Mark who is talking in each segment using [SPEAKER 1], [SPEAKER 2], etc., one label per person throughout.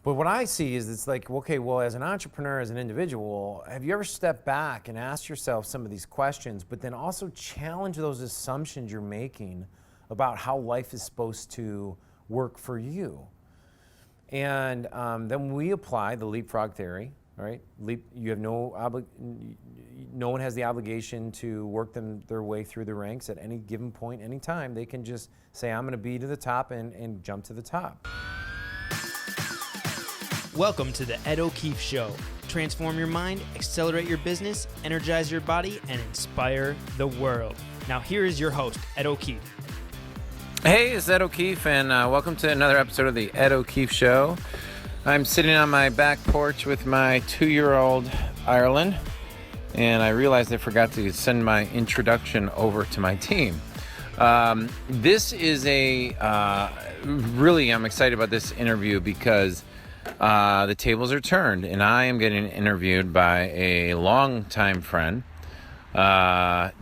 [SPEAKER 1] But what I see is it's like, okay, well, as an entrepreneur, as an individual, have you ever stepped back and asked yourself some of these questions, but then also challenge those assumptions you're making about how life is supposed to work for you? And then we apply the leapfrog theory, right? You have no one has the obligation to work their way through the ranks at any given point, any time. They can just say, I'm going to be to the top and jump to the top.
[SPEAKER 2] Welcome to the Ed O'Keefe Show. Transform your mind, accelerate your business, energize your body, and inspire the world. Now here is your host, Ed O'Keefe.
[SPEAKER 1] Hey, it's Ed O'Keefe, and welcome to another episode of the Ed O'Keefe Show. I'm sitting on my back porch with my 2-year-old Ireland, and I realized I forgot to send my introduction over to my team. This is really, I'm excited about this interview because the tables are turned, and I am getting interviewed by a longtime friend,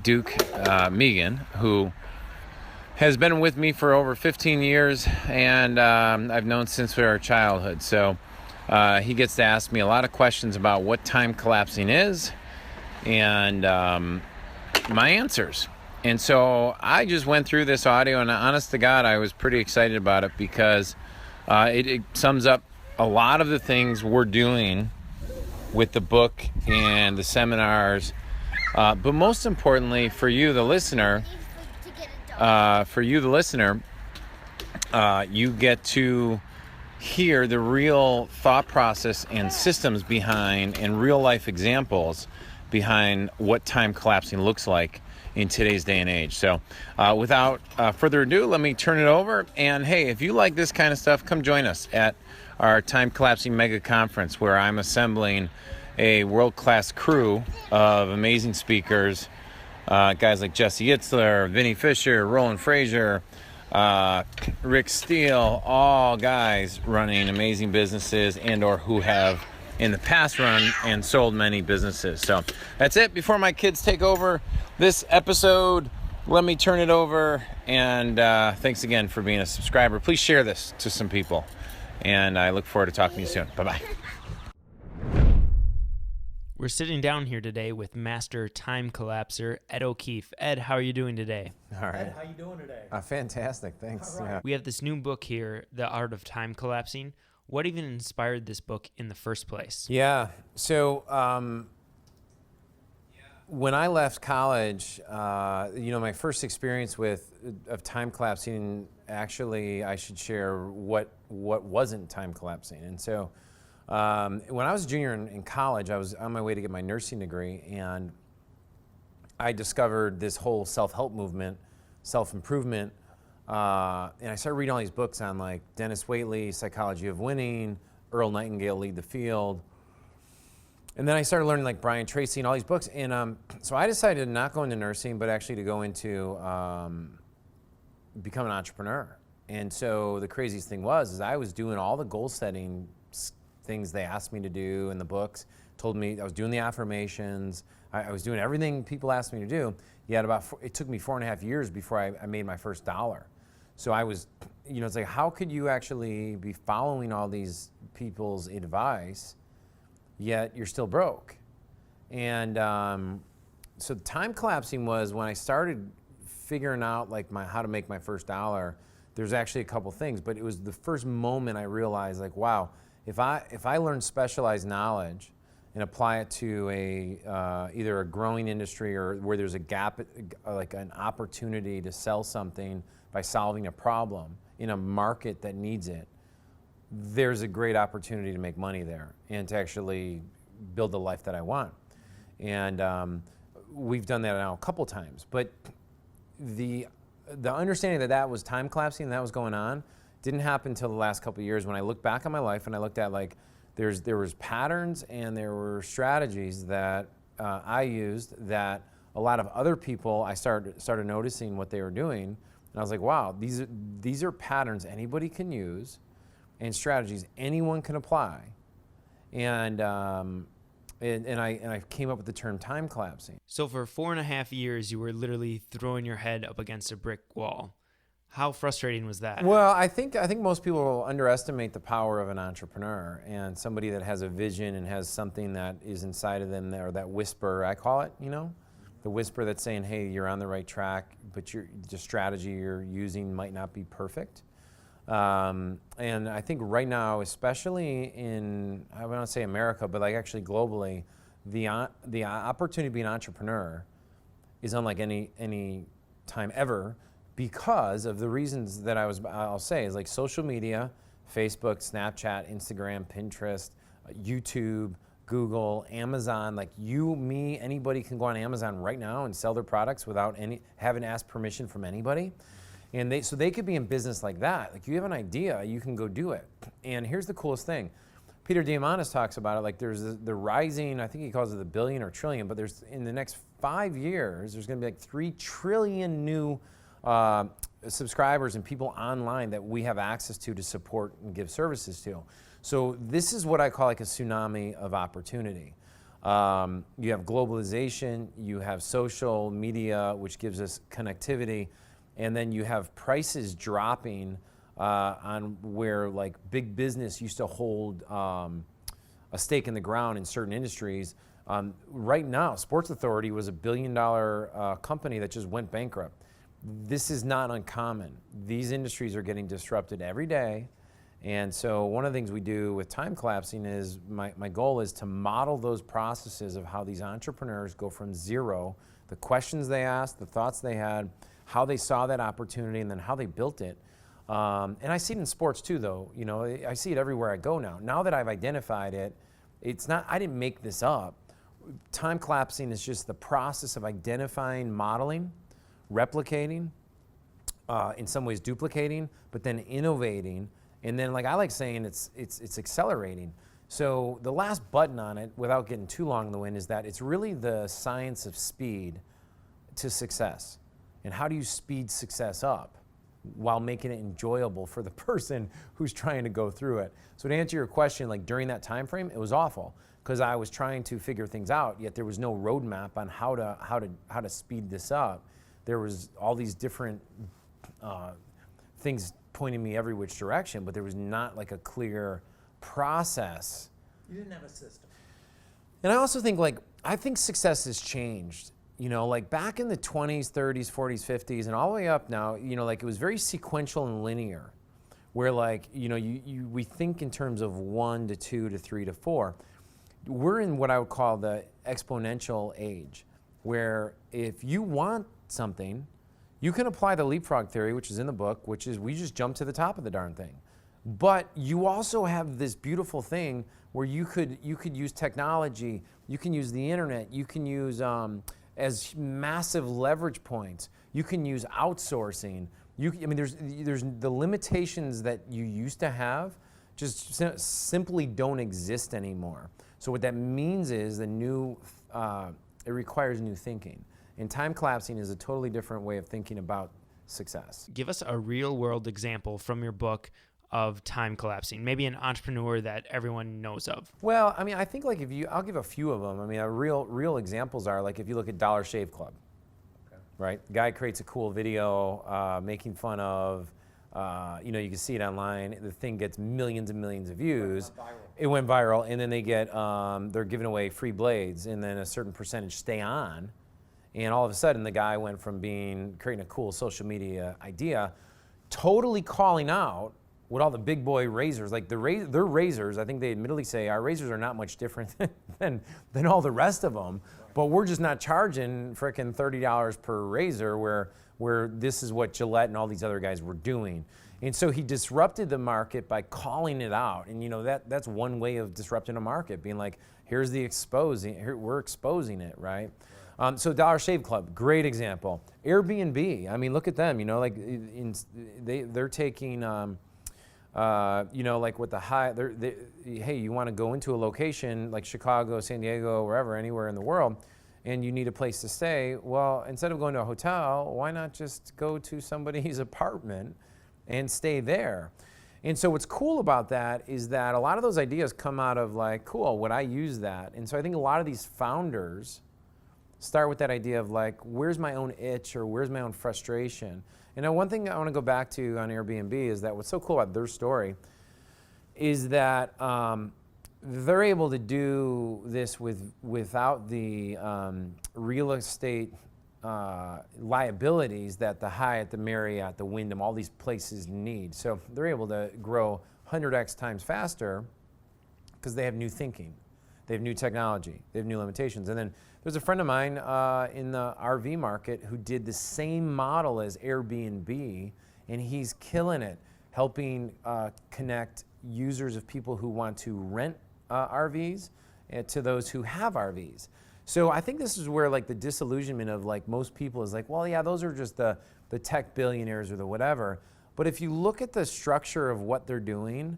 [SPEAKER 1] Duke Megan, who has been with me for over 15 years, and I've known since our childhood. So he gets to ask me a lot of questions about what time collapsing is and my answers. And so I just went through this audio, and honest to God, I was pretty excited about it because it sums up a lot of the things we're doing with the book and the seminars. But most importantly, for you, the listener, you get to hear the real thought process and systems behind and real life examples behind what time collapsing looks like in today's day and age. So without further ado, let me turn it over. And hey, if you like this kind of stuff, come join us at our Time Collapsing Mega Conference, where I'm assembling a world-class crew of amazing speakers, guys like Jesse Itzler, Vinny Fisher, Roland Frazier, Rick Steele, all guys running amazing businesses and or who have in the past run and sold many businesses. So that's it. Before my kids take over this episode, let me turn it over. And thanks again for being a subscriber. Please share this to some people. And I look forward to talking to you soon. Bye-bye.
[SPEAKER 2] We're sitting down here today with master time collapser, Ed O'Keefe. Ed, how are you doing today?
[SPEAKER 1] All right.
[SPEAKER 3] Ed, how you doing today?
[SPEAKER 1] Fantastic. Thanks.
[SPEAKER 3] All right.
[SPEAKER 1] Yeah.
[SPEAKER 2] We have this new book here, The Art of Time Collapsing. What even inspired this book in the first place?
[SPEAKER 1] Yeah. So when I left college, my first experience of time collapsing, actually, I should share what wasn't time collapsing. And so when I was a junior in college, I was on my way to get my nursing degree, and I discovered this whole self-help movement, self-improvement, and I started reading all these books on like Dennis Waitley, Psychology of Winning, Earl Nightingale, Lead the Field. And then I started learning like Brian Tracy and all these books. And so I decided to not go into nursing, but actually to go into become an entrepreneur. And so the craziest thing is I was doing all the goal setting things they asked me to do in the books, told me I was doing the affirmations. I was doing everything people asked me to do. Yet it took me 4.5 years before I made my first dollar. So I was, it's like, how could you actually be following all these people's advice, yet you're still broke? And so time collapsing was when I started figuring out like how to make my first dollar. There's actually a couple things, but it was the first moment I realized like, wow, if I learn specialized knowledge and apply it to either a growing industry or where there's a gap, like an opportunity to sell something by solving a problem in a market that needs it, there's a great opportunity to make money there and to actually build the life that I want. And we've done that now a couple times. But the understanding that was time collapsing and that was going on didn't happen until the last couple of years when I looked back on my life and I looked at like there was patterns and there were strategies that I used that a lot of other people I started noticing what they were doing, and I was like, wow, these are patterns anybody can use and strategies anyone can apply, and I came up with the term time collapsing.
[SPEAKER 2] So for 4.5 years, you were literally throwing your head up against a brick wall. How frustrating was that?
[SPEAKER 1] Well, I think most people underestimate the power of an entrepreneur and somebody that has a vision and has something that is inside of them, or that whisper, I call it, the whisper that's saying, hey, you're on the right track, but the strategy you're using might not be perfect. And I think right now, especially in, I don't want to say America, but like actually globally, the opportunity to be an entrepreneur is unlike any time ever, because of the reasons that I'll say is like social media, Facebook, Snapchat, Instagram, Pinterest, YouTube, Google, Amazon. Like anybody can go on Amazon right now and sell their products without having to ask permission from anybody. And so they could be in business like that. Like you have an idea, you can go do it. And here's the coolest thing. Peter Diamandis talks about it, like there's the rising, I think he calls it the billion or trillion, but there's in the next 5 years, there's gonna be like 3 trillion new subscribers and people online that we have access to support and give services to. So this is what I call like a tsunami of opportunity. You have globalization, you have social media, which gives us connectivity, and then you have prices dropping on where like big business used to hold a stake in the ground in certain industries. Right now, Sports Authority was a $1 billion company that just went bankrupt. This is not uncommon. These industries are getting disrupted every day. And so one of the things we do with time collapsing is my goal is to model those processes of how these entrepreneurs go from zero, the questions they asked, the thoughts they had, how they saw that opportunity, and then how they built it. And I see it in sports too, though. I see it everywhere I go now. Now that I've identified it, it's not, I didn't make this up. Time collapsing is just the process of identifying, modeling, replicating, in some ways duplicating, but then innovating, and then like I like saying it's accelerating. So the last button on it, without getting too long in the wind, is that it's really the science of speed to success. And how do you speed success up while making it enjoyable for the person who's trying to go through it? So to answer your question, like during that time frame, it was awful because I was trying to figure things out, yet there was no roadmap on how to speed this up. There was all these different things pointing me every which direction, but there was not like a clear process.
[SPEAKER 3] You didn't have a system.
[SPEAKER 1] And I also think I think success has changed. Like back in the 20s, 30s, 40s, 50s, and all the way up now, like it was very sequential and linear, where like, we think in terms of 1 to 2 to 3 to 4. We're in what I would call the exponential age, where if you want something, you can apply the leapfrog theory, which is in the book, which is we just jump to the top of the darn thing. But you also have this beautiful thing where you could use technology, you can use the internet, you can use as massive leverage points, you can use outsourcing. There's the limitations that you used to have just simply don't exist anymore. So what that means is it requires new thinking. And time collapsing is a totally different way of thinking about success.
[SPEAKER 2] Give us a real world example from your book of time collapsing, maybe an entrepreneur that everyone knows of.
[SPEAKER 1] Well, I think like I'll give a few of them. Real examples are like if you look at Dollar Shave Club, okay, right? The guy creates a cool video making fun of, you can see it online. The thing gets millions and millions of views. It went viral, and then they're giving away free blades, and then a certain percentage stay on. And all of a sudden, the guy went from creating a cool social media idea, totally calling out what all the big boy razors, like their razors, I think they admittedly say our razors are not much different than all the rest of them, but we're just not charging frickin' $30 per razor where this is what Gillette and all these other guys were doing. And so he disrupted the market by calling it out. And that's one way of disrupting a market, being like, here's the we're exposing it, right? So Dollar Shave Club, great example. Airbnb, look at them, they're taking, like with the hey, you want to go into a location like Chicago, San Diego, wherever, anywhere in the world, and you need a place to stay. Well, instead of going to a hotel, why not just go to somebody's apartment and stay there? And so what's cool about that is that a lot of those ideas come out of like, cool, would I use that? And so I think a lot of these founders start with that idea of like, where's my own itch or where's my own frustration? And now one thing I want to go back to on Airbnb is that what's so cool about their story is that they're able to do this without the real estate liabilities that the Hyatt, the Marriott, the Wyndham, all these places need. So they're able to grow 100x times faster because they have new thinking. They have new technology. They have new limitations. And then there's a friend of mine in the RV market who did the same model as Airbnb, and he's killing it, helping connect users of people who want to rent RVs to those who have RVs. So I think this is where like the disillusionment of like most people is like, well, yeah, those are just the tech billionaires or the whatever. But if you look at the structure of what they're doing,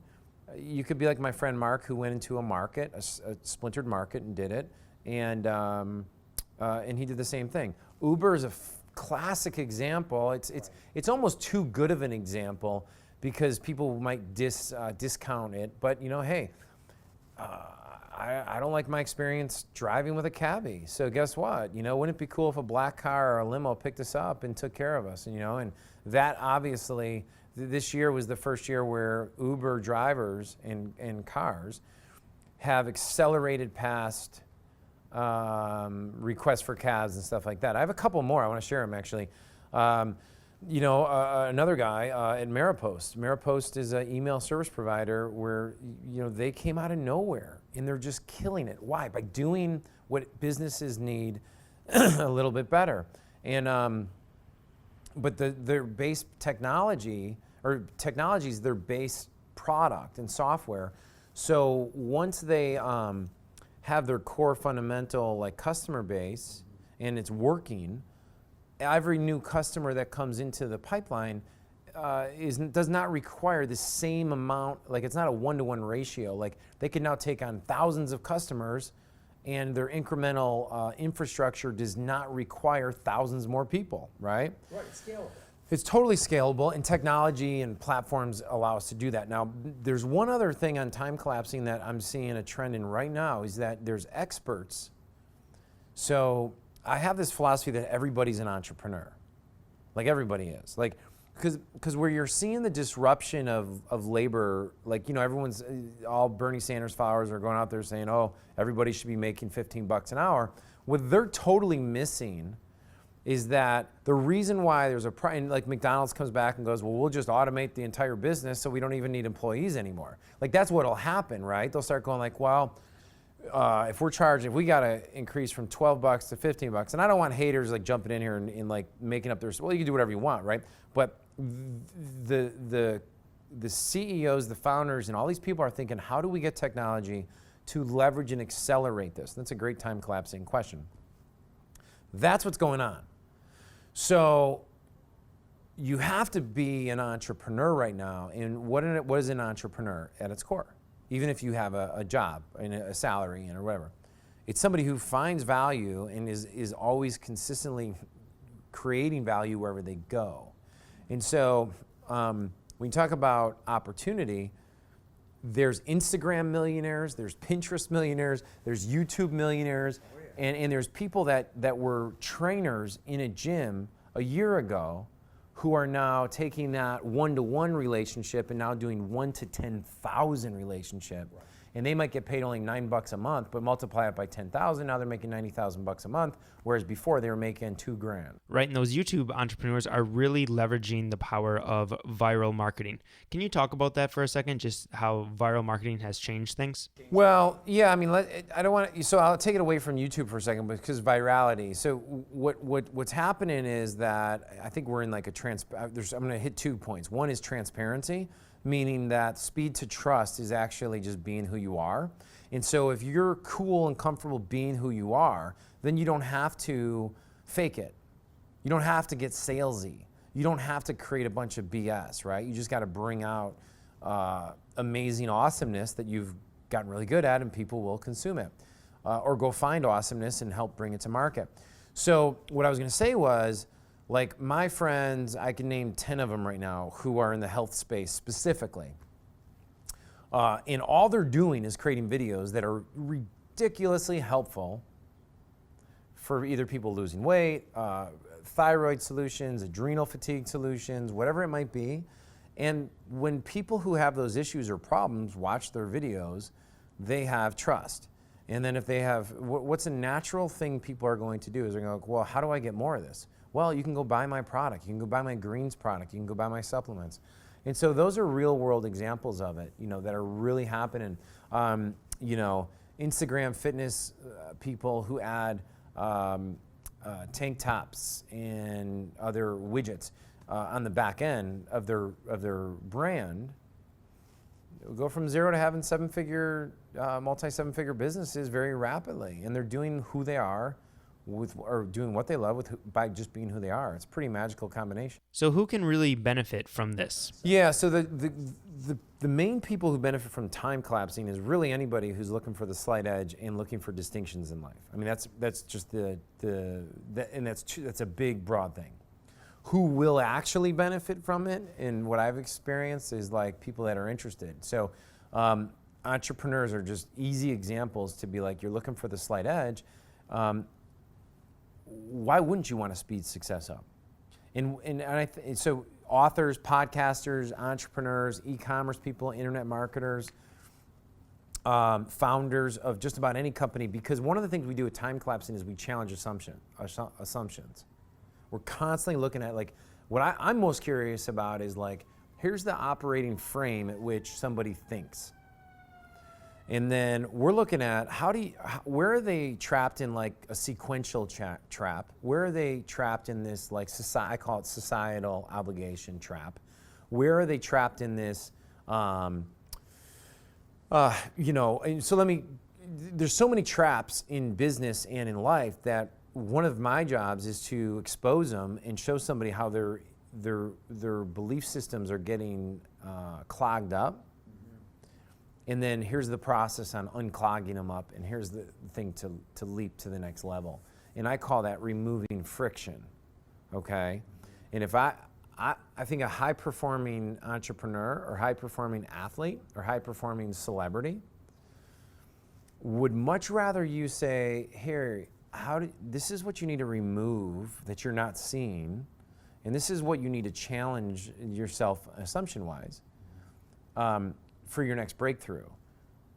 [SPEAKER 1] you could be like my friend Mark, who went into a market, a splintered market, and did it, and he did the same thing. Uber is a classic example. It's almost too good of an example because people might discount it. But you know, hey, I don't like my experience driving with a cabbie. So guess what? You know, wouldn't it be cool if a black car or a limo picked us up and took care of us? And you know, and that obviously. This year was the first year where Uber drivers and cars have accelerated past requests for cabs and stuff like that. I have a couple more. I want to share them actually. You know, another guy at Maripost. Maripost is an email service provider where, you know, they came out of nowhere and they're just killing it. Why? By doing what businesses need a little bit better. And but their base technology is their base product and software. So once they have their core fundamental like customer base and it's working, every new customer that comes into the pipeline does not require the same amount, like it's not a one-to-one ratio. Like they can now take on thousands of customers and their incremental infrastructure does not require thousands more people, right?
[SPEAKER 3] Right, it's scalable.
[SPEAKER 1] It's totally scalable, and technology and platforms allow us to do that. Now, there's one other thing on time collapsing that I'm seeing a trend in right now is that there's experts. So I have this philosophy that everybody's an entrepreneur. Like everybody is. Like, because where you're seeing the disruption of labor, like, you know, everyone's, all Bernie Sanders followers are going out there saying, oh, everybody should be making $15 an hour. What they're totally missing is that the reason why there's and like McDonald's comes back and goes, well, we'll just automate the entire business so we don't even need employees anymore. Like that's what'll happen, right? They'll start going like, well, if we got to increase from $12 to $15, and I don't want haters like jumping in here and like making up well, you can do whatever you want, right? But the CEOs, the founders, and all these people are thinking, how do we get technology to leverage and accelerate this? That's a great time collapsing question. That's what's going on. So you have to be an entrepreneur right now. And what is an entrepreneur at its core? Even if you have a job and a salary or whatever. It's somebody who finds value and is always consistently creating value wherever they go. And so when you talk about opportunity, there's Instagram millionaires, there's Pinterest millionaires, there's YouTube millionaires, and there's people that were trainers in a gym a year ago who are now taking that one-to-one relationship and now doing 1 to 10,000 relationship. Right. And they might get paid only $9 a month, but multiply it by 10,000, now they're making $90,000 a month, whereas before they were making $2,000.
[SPEAKER 2] Right, and those YouTube entrepreneurs are really leveraging the power of viral marketing. Can you talk about that for a second, just how viral marketing has changed things?
[SPEAKER 1] Well, yeah, I mean, I don't want to, so I'll take it away from YouTube for a second because virality. So what's happening is that I think we're in like I'm going to hit 2 points. One is transparency, meaning that speed to trust is actually just being who you are. And so if you're cool and comfortable being who you are, then you don't have to fake it. You don't have to get salesy. You don't have to create a bunch of BS, right? You just got to bring out amazing awesomeness that you've gotten really good at and people will consume it. Or go find awesomeness and help bring it to market. So what I was going to say was, like my friends, I can name 10 of them right now who are in the health space specifically. And all they're doing is creating videos that are ridiculously helpful for either people losing weight, thyroid solutions, adrenal fatigue solutions, whatever it might be. And when people who have those issues or problems watch their videos, they have trust. And then if they have, what's a natural thing people are going to do is they're going to go, well, how do I get more of this? Well, you can go buy my product. You can go buy my greens product. You can go buy my supplements. And so those are real world examples of it, that are really happening. Instagram fitness people who add tank tops and other widgets on the back end of their brand go from zero to having multi-seven-figure businesses very rapidly, and they're doing who they are or doing what they love by just being who they are. It's a pretty magical combination.
[SPEAKER 2] So who can really benefit from this?
[SPEAKER 1] Yeah, so the main people who benefit from time collapsing is really anybody who's looking for the slight edge and looking for distinctions in life. I mean, that's just that's a big, broad thing. Who will actually benefit from it, and what I've experienced is like people that are interested. So entrepreneurs are just easy examples to be like, you're looking for the slight edge. Why wouldn't you want to speed success up? So authors, podcasters, entrepreneurs, e-commerce people, internet marketers, founders of just about any company, because one of the things we do with time collapsing is we challenge assumptions. We're constantly looking at, like, what I'm most curious about is, like, here's the operating frame at which somebody thinks. And then we're looking at where are they trapped in, like, a sequential trap? Where are they trapped in this, like, I call it societal obligation trap? Where are they trapped in this, and so there's so many traps in business and in life that one of my jobs is to expose them and show somebody how their belief systems are getting clogged up. And then here's the process on unclogging them up, and here's the thing to leap to the next level. And I call that removing friction, okay? And if I think a high-performing entrepreneur or high-performing athlete or high-performing celebrity would much rather you say, here, this is what you need to remove that you're not seeing, and this is what you need to challenge yourself assumption-wise for your next breakthrough,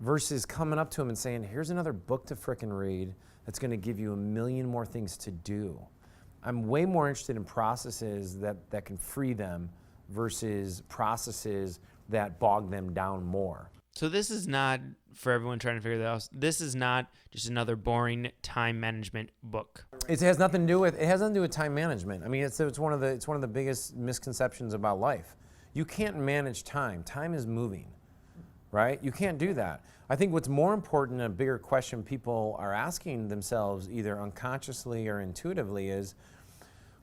[SPEAKER 1] versus coming up to them and saying, here's another book to frickin' read that's going to give you a million more things to do. I'm way more interested in processes that can free them versus processes that bog them down more.
[SPEAKER 2] So this is not, for everyone trying to figure that out, this is not just another boring time management book.
[SPEAKER 1] It has nothing to do with time management. I mean, it's one of the biggest misconceptions about life. You can't manage time. Time is moving, right? You can't do that. I think what's more important, and a bigger question people are asking themselves either unconsciously or intuitively, is,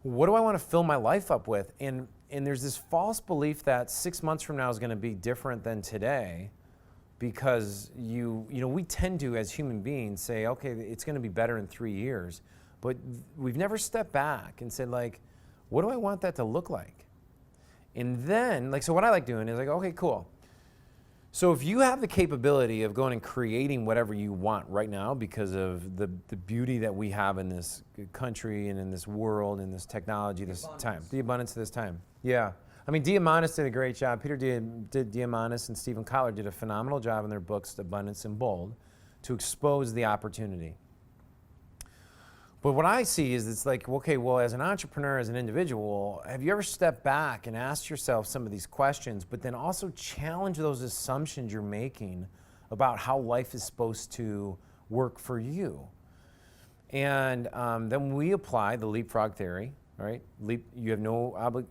[SPEAKER 1] what do I want to fill my life up with? And there's this false belief that 6 months from now is going to be different than today, because we tend to, as human beings, say, okay, it's going to be better in 3 years, but we've never stepped back and said, like, what do I want that to look like? And then, so what I like doing is like, okay, cool. So if you have the capability of going and creating whatever you want right now because of the beauty that we have in this country and in this world and this technology, the abundance of this time. Yeah. I mean, Diamandis did a great job. Peter Diamandis and Stephen Collier did a phenomenal job in their books, Abundance and Bold, to expose the opportunity. But what I see is it's like, okay, well, as an entrepreneur, as an individual, have you ever stepped back and asked yourself some of these questions, but then also challenge those assumptions you're making about how life is supposed to work for you? And then we apply the leapfrog theory, right? You have no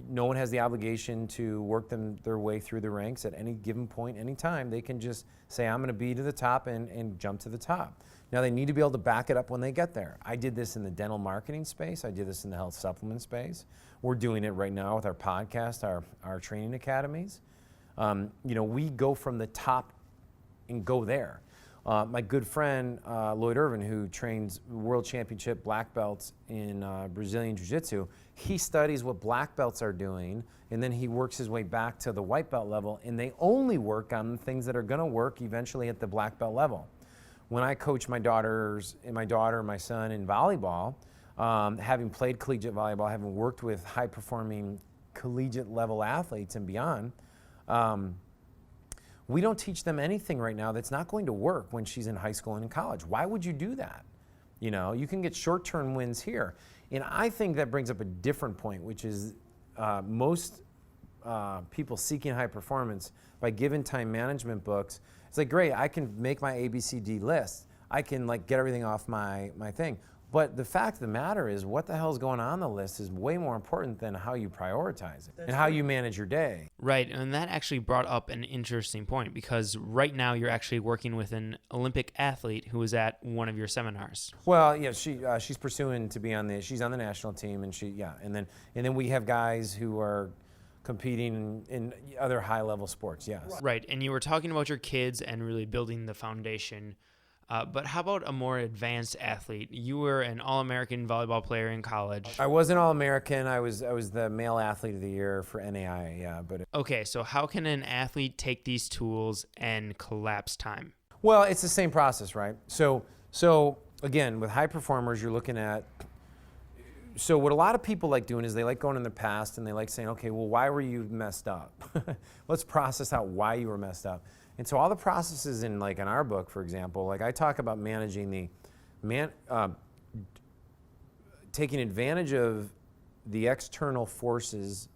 [SPEAKER 1] one has the obligation to work their way through the ranks at any given point, any time. They can just say, I'm going to be to the top and jump to the top. Now, they need to be able to back it up when they get there. I did this in the dental marketing space. I did this in the health supplement space. We're doing it right now with our podcast, our training academies. We go from the top and go there. My good friend, Lloyd Irvin, who trains world championship black belts in Brazilian Jiu-Jitsu, he studies what black belts are doing, and then he works his way back to the white belt level, and they only work on things that are going to work eventually at the black belt level. when I coach my daughter and my son in volleyball, having played collegiate volleyball, having worked with high-performing collegiate level athletes and beyond, we don't teach them anything right now that's not going to work when she's in high school and in college. Why would you do that? You know, you can get short-term wins here. And I think that brings up a different point, which is most people seeking high performance by given time management books. It's like, great, I can make my ABCD list. I can like get everything off my thing. But the fact of the matter is what the hell is going on the list is way more important than how you prioritize it and how you manage your day.
[SPEAKER 2] Right, and that actually brought up an interesting point because right now you're actually working with an Olympic athlete who was at one of your seminars.
[SPEAKER 1] Well, yeah, she's pursuing to be she's on the national team, and and then we have guys who are competing in other high-level sports, yes.
[SPEAKER 2] Right, and you were talking about your kids and really building the foundation. But how about a more advanced athlete? You were an All-American volleyball player in college.
[SPEAKER 1] I was an All-American. I was the male athlete of the year for NAIA, yeah.
[SPEAKER 2] Okay, so how can an athlete take these tools and collapse time?
[SPEAKER 1] Well, it's the same process, right? So again, with high performers, you're looking at, so what a lot of people like doing is they like going in the past and they like saying, okay, well, why were you messed up? Let's process out why you were messed up. And so all the processes in our book, for example, like I talk about managing taking advantage of the external forces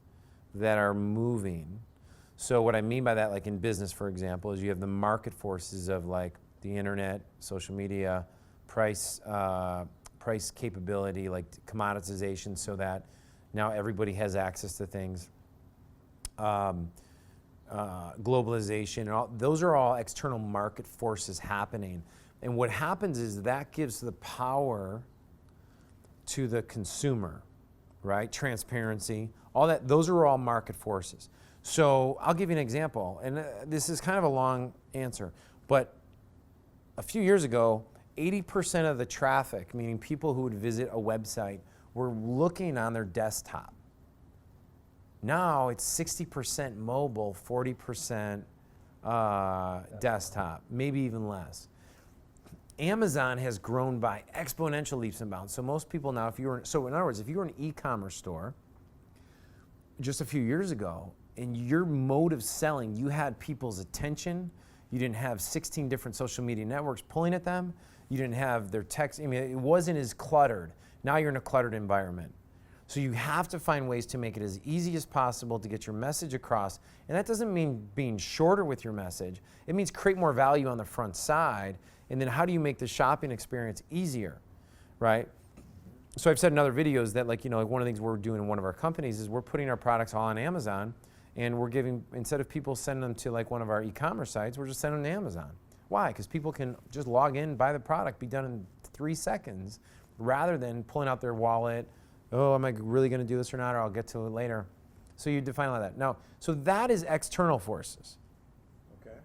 [SPEAKER 1] that are moving. So what I mean by that, like in business, for example, is you have the market forces of like the internet, social media, price capability, like commoditization, so that now everybody has access to things. Globalization, and those are all external market forces happening. And what happens is that gives the power to the consumer, right? Transparency, all that, those are all market forces. So I'll give you an example, and this is kind of a long answer, but a few years ago, 80% of the traffic, meaning people who would visit a website, were looking on their desktop. Now it's 60% mobile, 40% desktop, maybe even less. Amazon has grown by exponential leaps and bounds. So most people now, so in other words, if you were an e-commerce store just a few years ago, and your mode of selling, you had people's attention, you didn't have 16 different social media networks pulling at them, you didn't have their text, I mean, it wasn't as cluttered. Now you're in a cluttered environment. So you have to find ways to make it as easy as possible to get your message across. And that doesn't mean being shorter with your message. It means create more value on the front side. And then how do you make the shopping experience easier, right? So I've said in other videos that like one of the things we're doing in one of our companies is we're putting our products all on Amazon, and we're giving, instead of people sending them to like one of our e-commerce sites, we're just sending them to Amazon. Why? Because people can just log in, buy the product, be done in 3 seconds, rather than pulling out their wallet, oh, am I really going to do this or not, or I'll get to it later. So you define like that. Now, so that is external forces. Okay.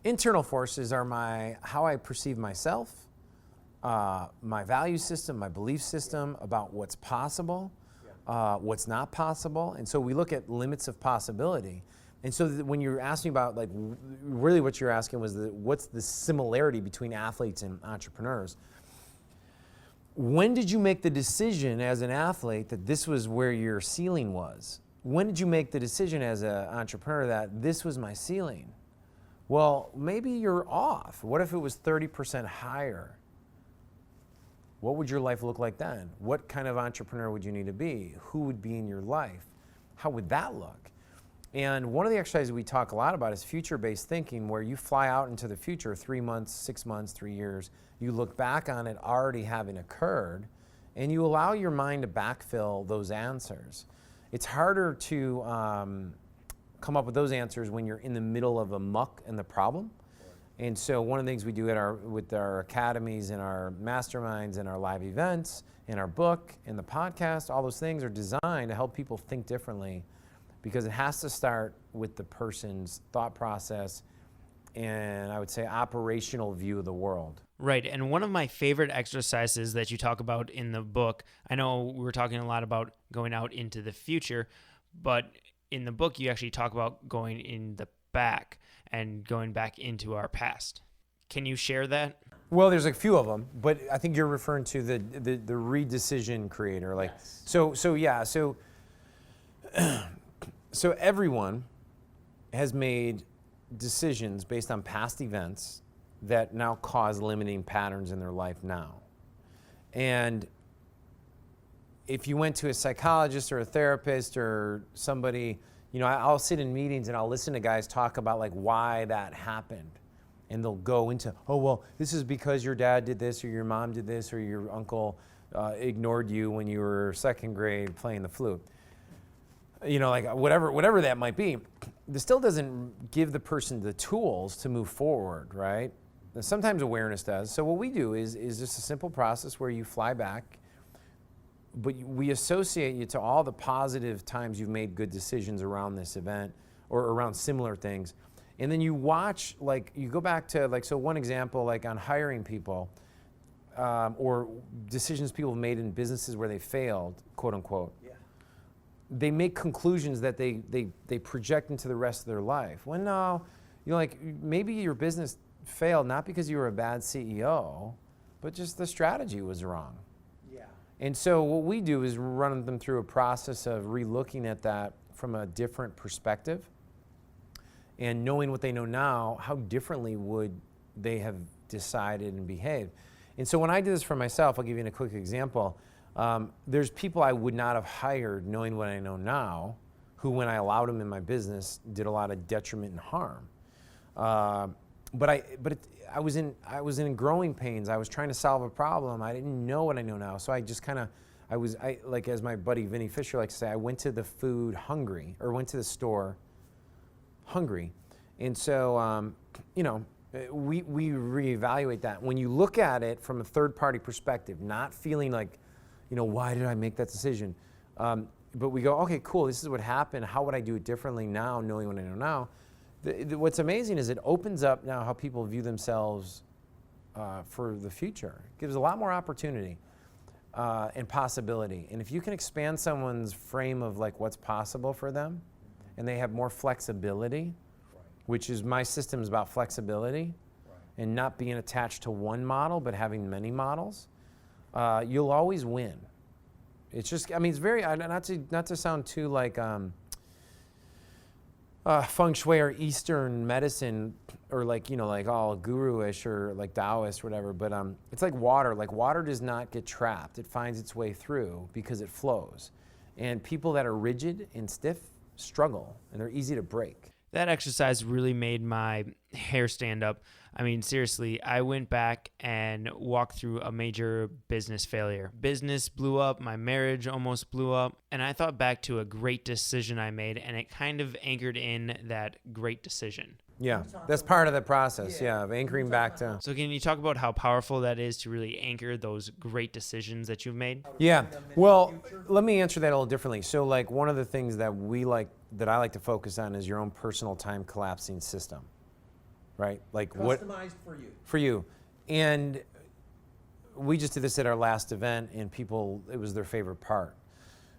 [SPEAKER 1] Internal forces are how I perceive myself, my value system, my belief system about what's possible, what's not possible. And so we look at limits of possibility. And so when you're asking about, like, really what you're asking was what's the similarity between athletes and entrepreneurs? When did you make the decision as an athlete that this was where your ceiling was? When did you make the decision as an entrepreneur that this was my ceiling? Well, maybe you're off. What if it was 30% higher? What would your life look like then? What kind of entrepreneur would you need to be? Who would be in your life? How would that look? And one of the exercises we talk a lot about is future-based thinking, where you fly out into the future 3 months, 6 months, 3 years. You look back on it already having occurred, and you allow your mind to backfill those answers. It's harder to come up with those answers when you're in the middle of a muck and the problem. And so one of the things we do with our academies and our masterminds and our live events and our book and the podcast, all those things are designed to help people think differently, because it has to start with the person's thought process and, I would say, operational view of the world.
[SPEAKER 2] Right, and one of my favorite exercises that you talk about in the book, I know we were talking a lot about going out into the future, but in the book you actually talk about going in the back and going back into our past. Can you share that?
[SPEAKER 1] Well, there's a few of them, but I think you're referring to the re-decision creator. Like,
[SPEAKER 2] Yes.
[SPEAKER 1] So everyone has made decisions based on past events that now cause limiting patterns in their life now. And if you went to a psychologist or a therapist or somebody, I'll sit in meetings and I'll listen to guys talk about like why that happened. And they'll go into, oh, well, this is because your dad did this or your mom did this or your uncle ignored you when you were second grade playing the flute. Like whatever that might be. This still doesn't give the person the tools to move forward, right? Now, sometimes awareness does. So what we do is just a simple process where you fly back, but we associate you to all the positive times you've made good decisions around this event or around similar things. And then you watch, like, you go back to, like, so one example, like on hiring people or decisions people have made in businesses where they failed, quote unquote. Yeah. They make conclusions that they project into the rest of their life. Well, no, like, maybe your business failed not because you were a bad CEO, but just the strategy was wrong. Yeah. And so what we do is run them through a process of re-looking at that from a different perspective. And knowing what they know now, how differently would they have decided and behaved? And so when I do this for myself, I'll give you a quick example. There's people I would not have hired knowing what I know now, who when I allowed them in my business did a lot of detriment and harm. But I was in growing pains. I was trying to solve a problem. I didn't know what I know now. So I just kind of, like as my buddy Vinny Fisher likes to say, I went to the food hungry, or went to the store hungry. And so, we reevaluate that. When you look at it from a third party perspective, not feeling like, why did I make that decision? But we go, okay, cool, this is what happened. How would I do it differently now, knowing what I know now? What's amazing is it opens up now how people view themselves for the future. It gives a lot more opportunity and possibility. And if you can expand someone's frame of like what's possible for them, and they have more flexibility, which is my system is about flexibility and not being attached to one model, but having many models, you'll always win. It's just, it's very, not to sound too like feng shui or Eastern medicine or like, like all guru-ish or like Taoist or whatever, but it's like water. Like water does not get trapped. It finds its way through because it flows. And people that are rigid and stiff struggle, and they're easy to break.
[SPEAKER 2] That exercise really made my hair stand up. Seriously, I went back and walked through a major business failure. Business blew up, my marriage almost blew up, and I thought back to a great decision I made, and it kind of anchored in that great decision.
[SPEAKER 1] Yeah, that's part of the process, of anchoring back to.
[SPEAKER 2] So can you talk about how powerful that is to really anchor those great decisions that you've made?
[SPEAKER 1] Yeah, well, let me answer that a little differently. So like one of the things that I like to focus on is your own personal time collapsing system, right? Like
[SPEAKER 3] customized for you.
[SPEAKER 1] For you. And we just did this at our last event, and it was their favorite part.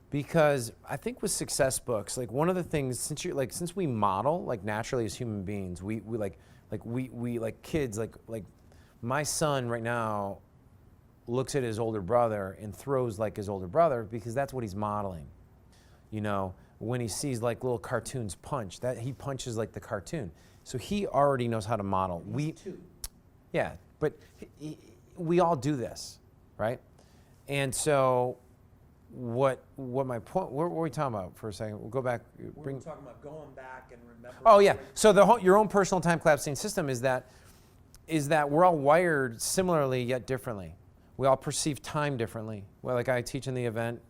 [SPEAKER 1] Because I think with success books, like one of the things, since we model like naturally as human beings, we like kids, like my son right now looks at his older brother and throws like his older brother because that's what he's modeling. When he sees like little cartoons punch, that he punches like the cartoon. So he already knows how to model. Yeah, but we all do this, right? And so what my point, what were we talking about for a second? We'll go back.
[SPEAKER 3] We're talking about going back and remembering.
[SPEAKER 1] Oh yeah, so your own personal time collapsing system is that we're all wired similarly yet differently. We all perceive time differently. Well, like I teach in the event,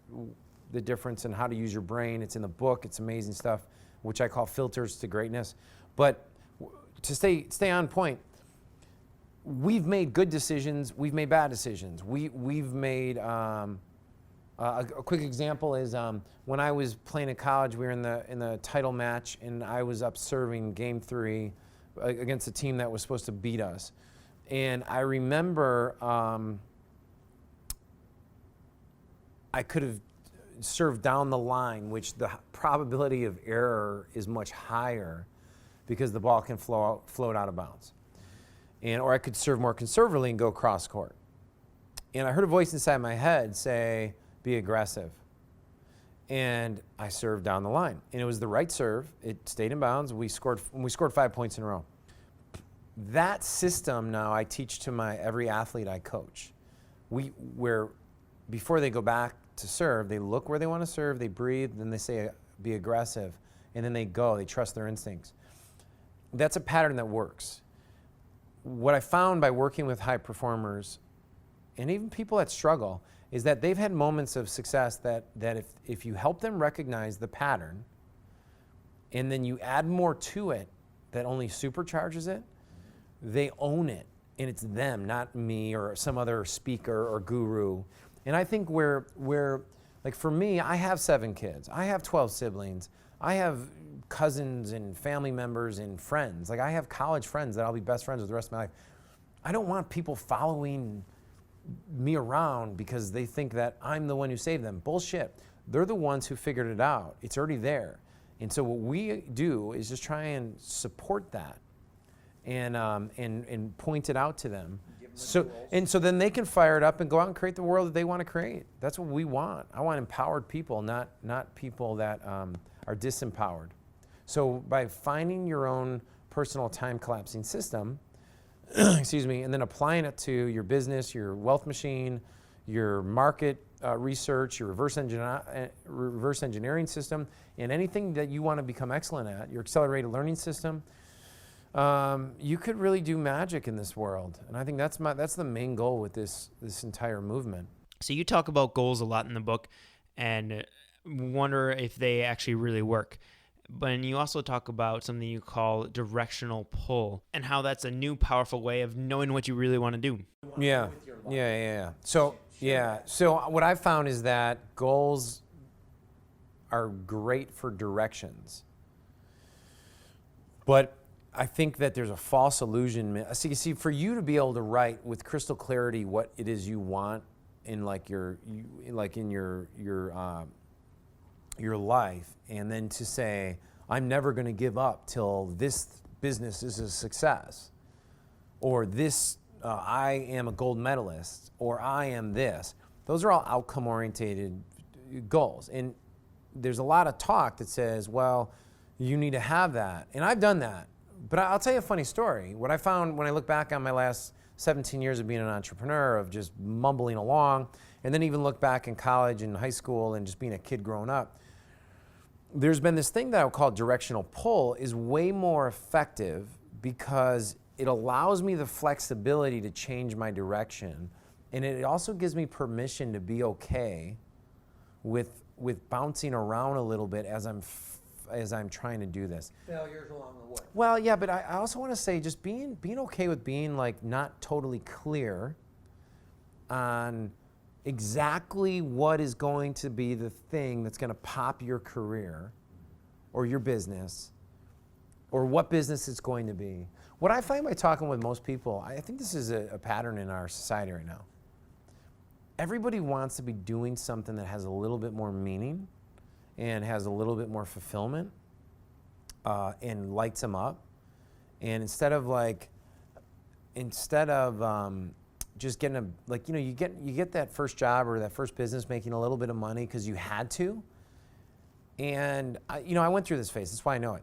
[SPEAKER 1] the difference in how to use your brain. It's in the book. It's amazing stuff, which I call filters to greatness. But to stay on point, we've made good decisions. We've made bad decisions. We've made a quick example is when I was playing at college, we were in the title match, and I was up serving game 3 against a team that was supposed to beat us. And I remember I could have served down the line, which the probability of error is much higher because the ball can float out of bounds. or I could serve more conservatively and go cross court. And I heard a voice inside my head say, be aggressive. And I served down the line. And it was the right serve. It stayed in bounds. We scored 5 points in a row. That system now I teach to every athlete I coach. Where before they go back to serve, they look where they want to serve, they breathe, then they say, be aggressive. And then they go, they trust their instincts. That's a pattern that works. What I found by working with high performers, and even people that struggle, is that they've had moments of success that if you help them recognize the pattern, and then you add more to it that only supercharges it, they own it. And it's them, not me or some other speaker or guru. And I think like for me, I have 7 kids. I have 12 siblings. I have cousins and family members and friends. Like I have college friends that I'll be best friends with the rest of my life. I don't want people following me around because they think that I'm the one who saved them. Bullshit. They're the ones who figured it out. It's already there. And so what we do is just try and support that and point it out to them. So then they can fire it up and go out and create the world that they want to create. That's what we want. I want empowered people, not people that are disempowered. So by finding your own personal time collapsing system, excuse me, and then applying it to your business, your wealth machine, your market research, your reverse engineering system, and anything that you want to become excellent at, your accelerated learning system, you could really do magic in this world. And I think that's the main goal with this entire movement.
[SPEAKER 2] So you talk about goals a lot in the book and wonder if they actually really work. But you also talk about something you call directional pull and how that's a new powerful way of knowing what you really want to do.
[SPEAKER 1] Yeah. So what I've found is that goals are great for directions. But I think that there's a false illusion. See, for you to be able to write with crystal clarity what it is you want in your life, and then to say, I'm never going to give up till this business is a success, or this I am a gold medalist, or I am this. Those are all outcome-oriented goals. And there's a lot of talk that says, well, you need to have that. And I've done that. But I'll tell you a funny story. What I found when I look back on my last 17 years of being an entrepreneur, of just mumbling along, and then even look back in college and high school and just being a kid growing up, there's been this thing that I would call directional pull is way more effective because it allows me the flexibility to change my direction, and it also gives me permission to be okay with bouncing around a little bit as I'm trying to do this.
[SPEAKER 3] Failures along the way.
[SPEAKER 1] Well, yeah, but I also want to say just being okay with being like not totally clear on exactly what is going to be the thing that's going to pop your career or your business or what business it's going to be. What I find by talking with most people, I think this is a pattern in our society right now. Everybody wants to be doing something that has a little bit more meaning and has a little bit more fulfillment and lights them up. And instead of just getting you get that first job or that first business making a little bit of money because you had to. And I went through this phase. That's why I know it.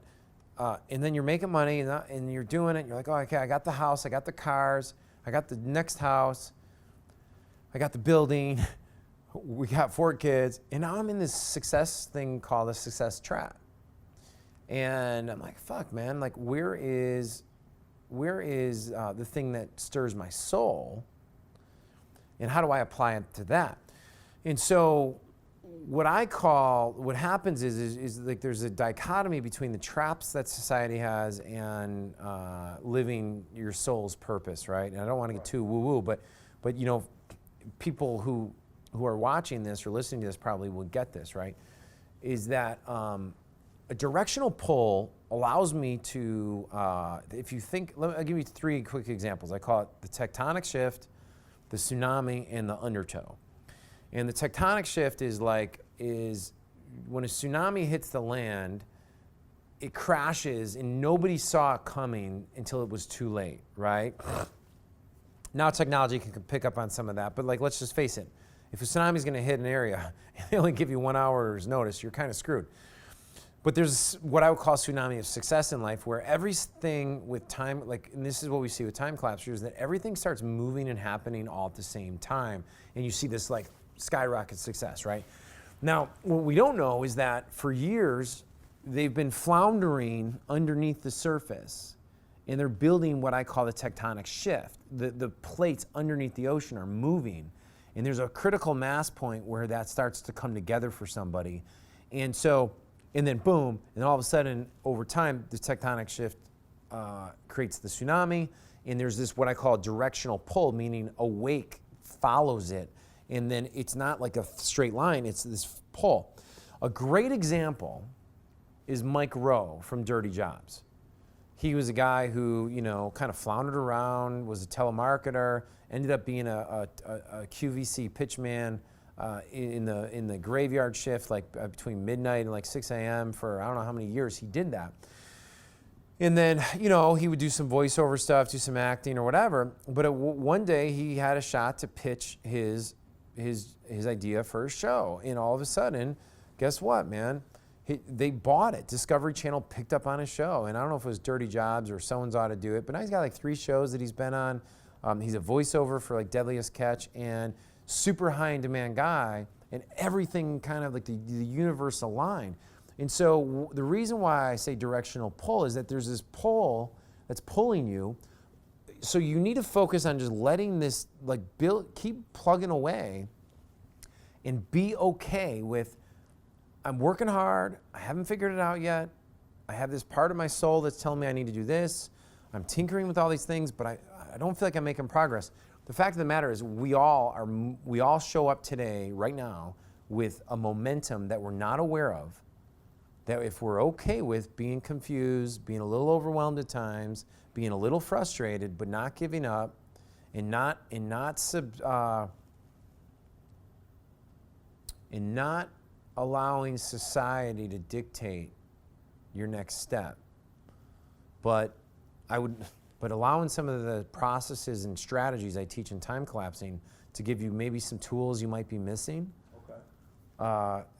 [SPEAKER 1] And then you're making money and you're doing it. And you're like, oh, okay, I got the house, I got the cars, I got the next house, I got the building. We got 4 kids, and now I'm in this success thing called the success trap. And I'm like, fuck, man, like where is the thing that stirs my soul, and how do I apply it to that? And so what happens is like there's a dichotomy between the traps that society has and living your soul's purpose, right? And I don't want to get too woo-woo, but people who are watching this or listening to this probably will get this, right? Is that a directional pull allows me to, if you think, I'll give you 3 quick examples. I call it the tectonic shift, the tsunami, and the undertow. And the tectonic shift is when a tsunami hits the land, it crashes and nobody saw it coming until it was too late, right? Now technology can pick up on some of that, but like, let's just face it. If a tsunami is going to hit an area and they only give you 1 hour's notice, you're kind of screwed. But there's what I would call tsunami of success in life, where everything with time, like, and this is what we see with time collapse, is that everything starts moving and happening all at the same time. And you see this like skyrocket success, right? Now, what we don't know is that for years, they've been floundering underneath the surface, and they're building what I call the tectonic shift. The plates underneath the ocean are moving, and there's a critical mass point where that starts to come together for somebody. And so, and then boom, and all of a sudden, over time, the tectonic shift creates the tsunami, and there's this what I call directional pull, meaning a wake follows it, and then it's not like a straight line, it's this pull. A great example is Mike Rowe from Dirty Jobs. He was a guy who, you know, kind of floundered around, was a telemarketer, ended up being a QVC pitchman in the graveyard shift, like between midnight and like 6 a.m. for I don't know how many years he did that. And then, you know, he would do some voiceover stuff, do some acting or whatever. But one day he had a shot to pitch his idea for a show, and all of a sudden, guess what, man? They bought it. Discovery Channel picked up on his show, and I don't know if it was Dirty Jobs or Someone's Ought to Do It, but now he's got like 3 shows that he's been on. He's a voiceover for like Deadliest Catch, and super high in demand guy, and everything kind of like the universe aligned. And so the reason why I say directional pull is that there's this pull that's pulling you. So you need to focus on just letting this like keep plugging away, and be okay with, I'm working hard, I haven't figured it out yet, I have this part of my soul that's telling me I need to do this, I'm tinkering with all these things, but I don't feel like I'm making progress. The fact of the matter is we all show up today, right now, with a momentum that we're not aware of, that if we're okay with being confused, being a little overwhelmed at times, being a little frustrated, but not giving up, and not allowing society to dictate your next step, but allowing some of the processes and strategies I teach in time collapsing to give you maybe some tools you might be missing. Okay.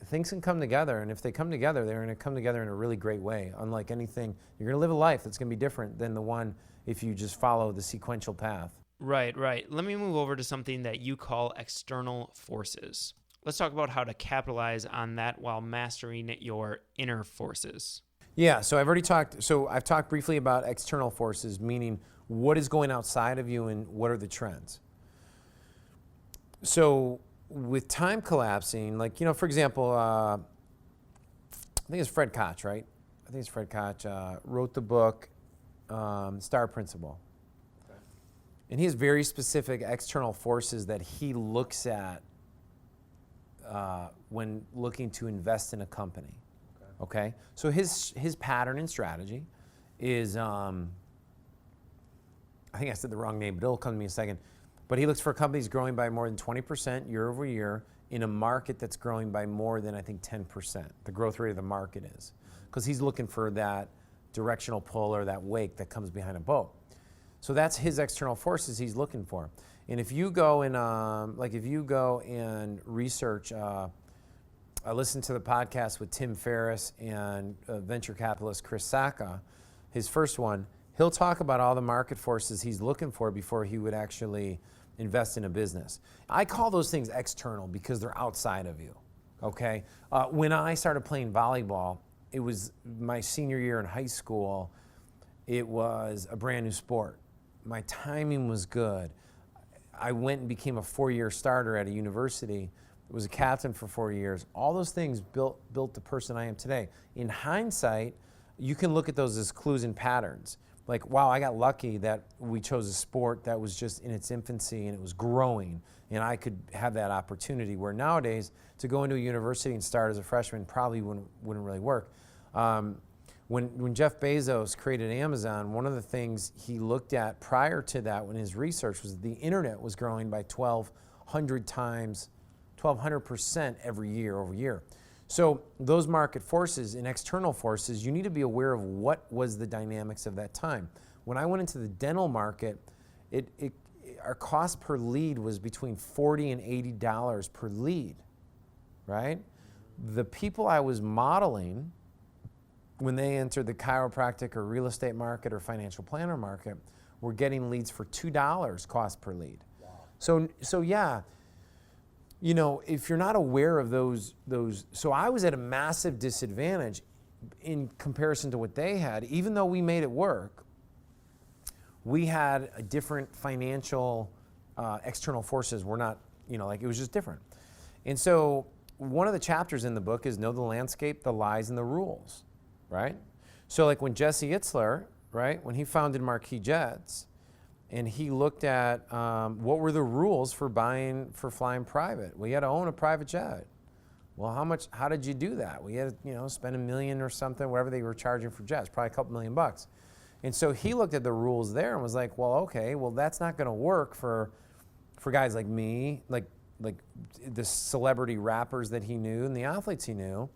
[SPEAKER 1] Things can come together, and if they come together, they're going to come together in a really great way. Unlike anything, you're going to live a life that's going to be different than the one if you just follow the sequential path.
[SPEAKER 2] Right. Let me move over to something that you call external forces. Let's talk about how to capitalize on that while mastering your inner forces.
[SPEAKER 1] Yeah, so I've talked briefly about external forces, meaning what is going outside of you and what are the trends. So with time collapsing, like, you know, for example, I think it's Fred Koch, right? I think it's Fred Koch, wrote the book, Star Principle. Okay. And he has very specific external forces that he looks at when looking to invest in a company. Okay, so his pattern and strategy is, I think I said the wrong name, but it'll come to me in a second. But he looks for companies growing by more than 20% year over year in a market that's growing by more than, I think, 10%. The growth rate of the market is. Because he's looking for that directional pull or that wake that comes behind a boat. So that's his external forces he's looking for. And if you go and research, I listened to the podcast with Tim Ferriss and venture capitalist Chris Sacca, his first one. He'll talk about all the market forces he's looking for before he would actually invest in a business. I call those things external because they're outside of you, okay? When I started playing volleyball, it was my senior year in high school. It was a brand new sport. My timing was good. I went and became a 4-year starter at a university. Was a captain for 4 years. All those things built the person I am today. In hindsight, you can look at those as clues and patterns. Like, wow, I got lucky that we chose a sport that was just in its infancy and it was growing, and I could have that opportunity. Where nowadays, to go into a university and start as a freshman probably wouldn't really work. When Jeff Bezos created Amazon, one of the things he looked at prior to that, when his research was the internet was growing by 1,200% every year over year. So those market forces and external forces, you need to be aware of what was the dynamics of that time. When I went into the dental market, our cost per lead was between $40 and $80 per lead, right? The people I was modeling when they entered the chiropractic or real estate market or financial planner market were getting leads for $2 cost per lead. Wow. So yeah, you know, if you're not aware of those, so I was at a massive disadvantage in comparison to what they had. Even though we made it work, we had a different financial external forces. We're not, you know, like it was just different. And so one of the chapters in the book is know the landscape, the lies, and the rules, right? So like when Jesse Itzler, right, when he founded Marquis Jets, and he looked at what were the rules for flying private. Well, you had to own a private jet. Well, how did you do that? Well, you had to, you know, spend $1 million or something, whatever they were charging for jets, probably a couple $1 million. And so he looked at the rules there and was like, well, okay, well, that's not gonna work for guys like me, like the celebrity rappers that he knew and the athletes he knew.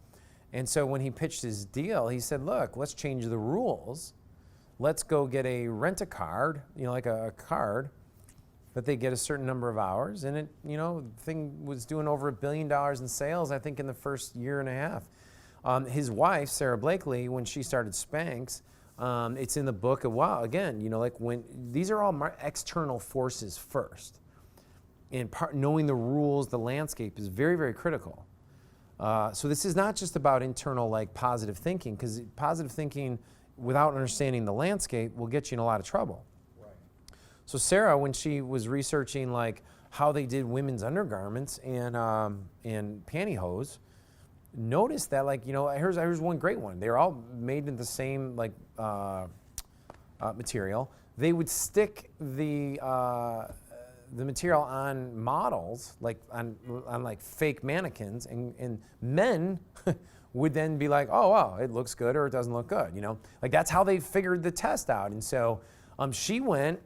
[SPEAKER 1] And so when he pitched his deal, he said, look, let's change the rules. Let's go get a rent-a-card, you know, like a card that they get a certain number of hours. And it, you know, the thing was doing over $1 billion in sales, I think, in the first year and a half. His wife, Sarah Blakely, when she started Spanx, it's in the book. Wow, again, you know, like when these are all external forces first. And knowing the rules, the landscape is very, very critical. So this is not just about internal, like positive thinking, because positive thinking without understanding the landscape will get you in a lot of trouble. Right. So Sarah, when she was researching like how they did women's undergarments and pantyhose, noticed that, like, you know, here's one great one. They're all made in the same like material. They would stick the material on models, like on like fake mannequins, and men would then be like, oh wow, it looks good or it doesn't look good, you know? Like that's how they figured the test out. And so she went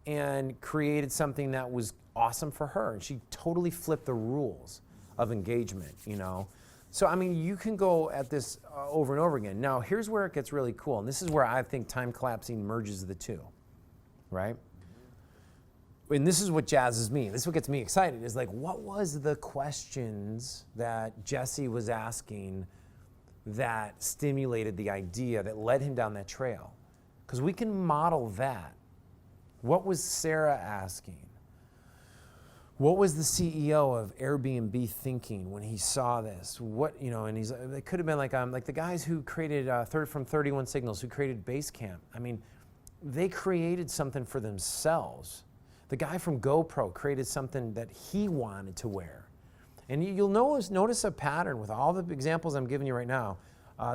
[SPEAKER 1] and created something that was awesome for her, and she totally flipped the rules of engagement, you know? So, I mean, you can go at this over and over again. Now, here's where it gets really cool, and this is where I think time collapsing merges the two, right? And this is what jazzes me. This is what gets me excited, is like, what was the questions that Jesse was asking that stimulated the idea that led him down that trail? Because we can model that. What was Sarah asking? What was the CEO of Airbnb thinking when he saw this? What, you know, and it could have been like the guys who created from 31 Signals, who created Basecamp. I mean, they created something for themselves. The guy from GoPro created something that he wanted to wear. And you'll notice a pattern with all the examples I'm giving you right now.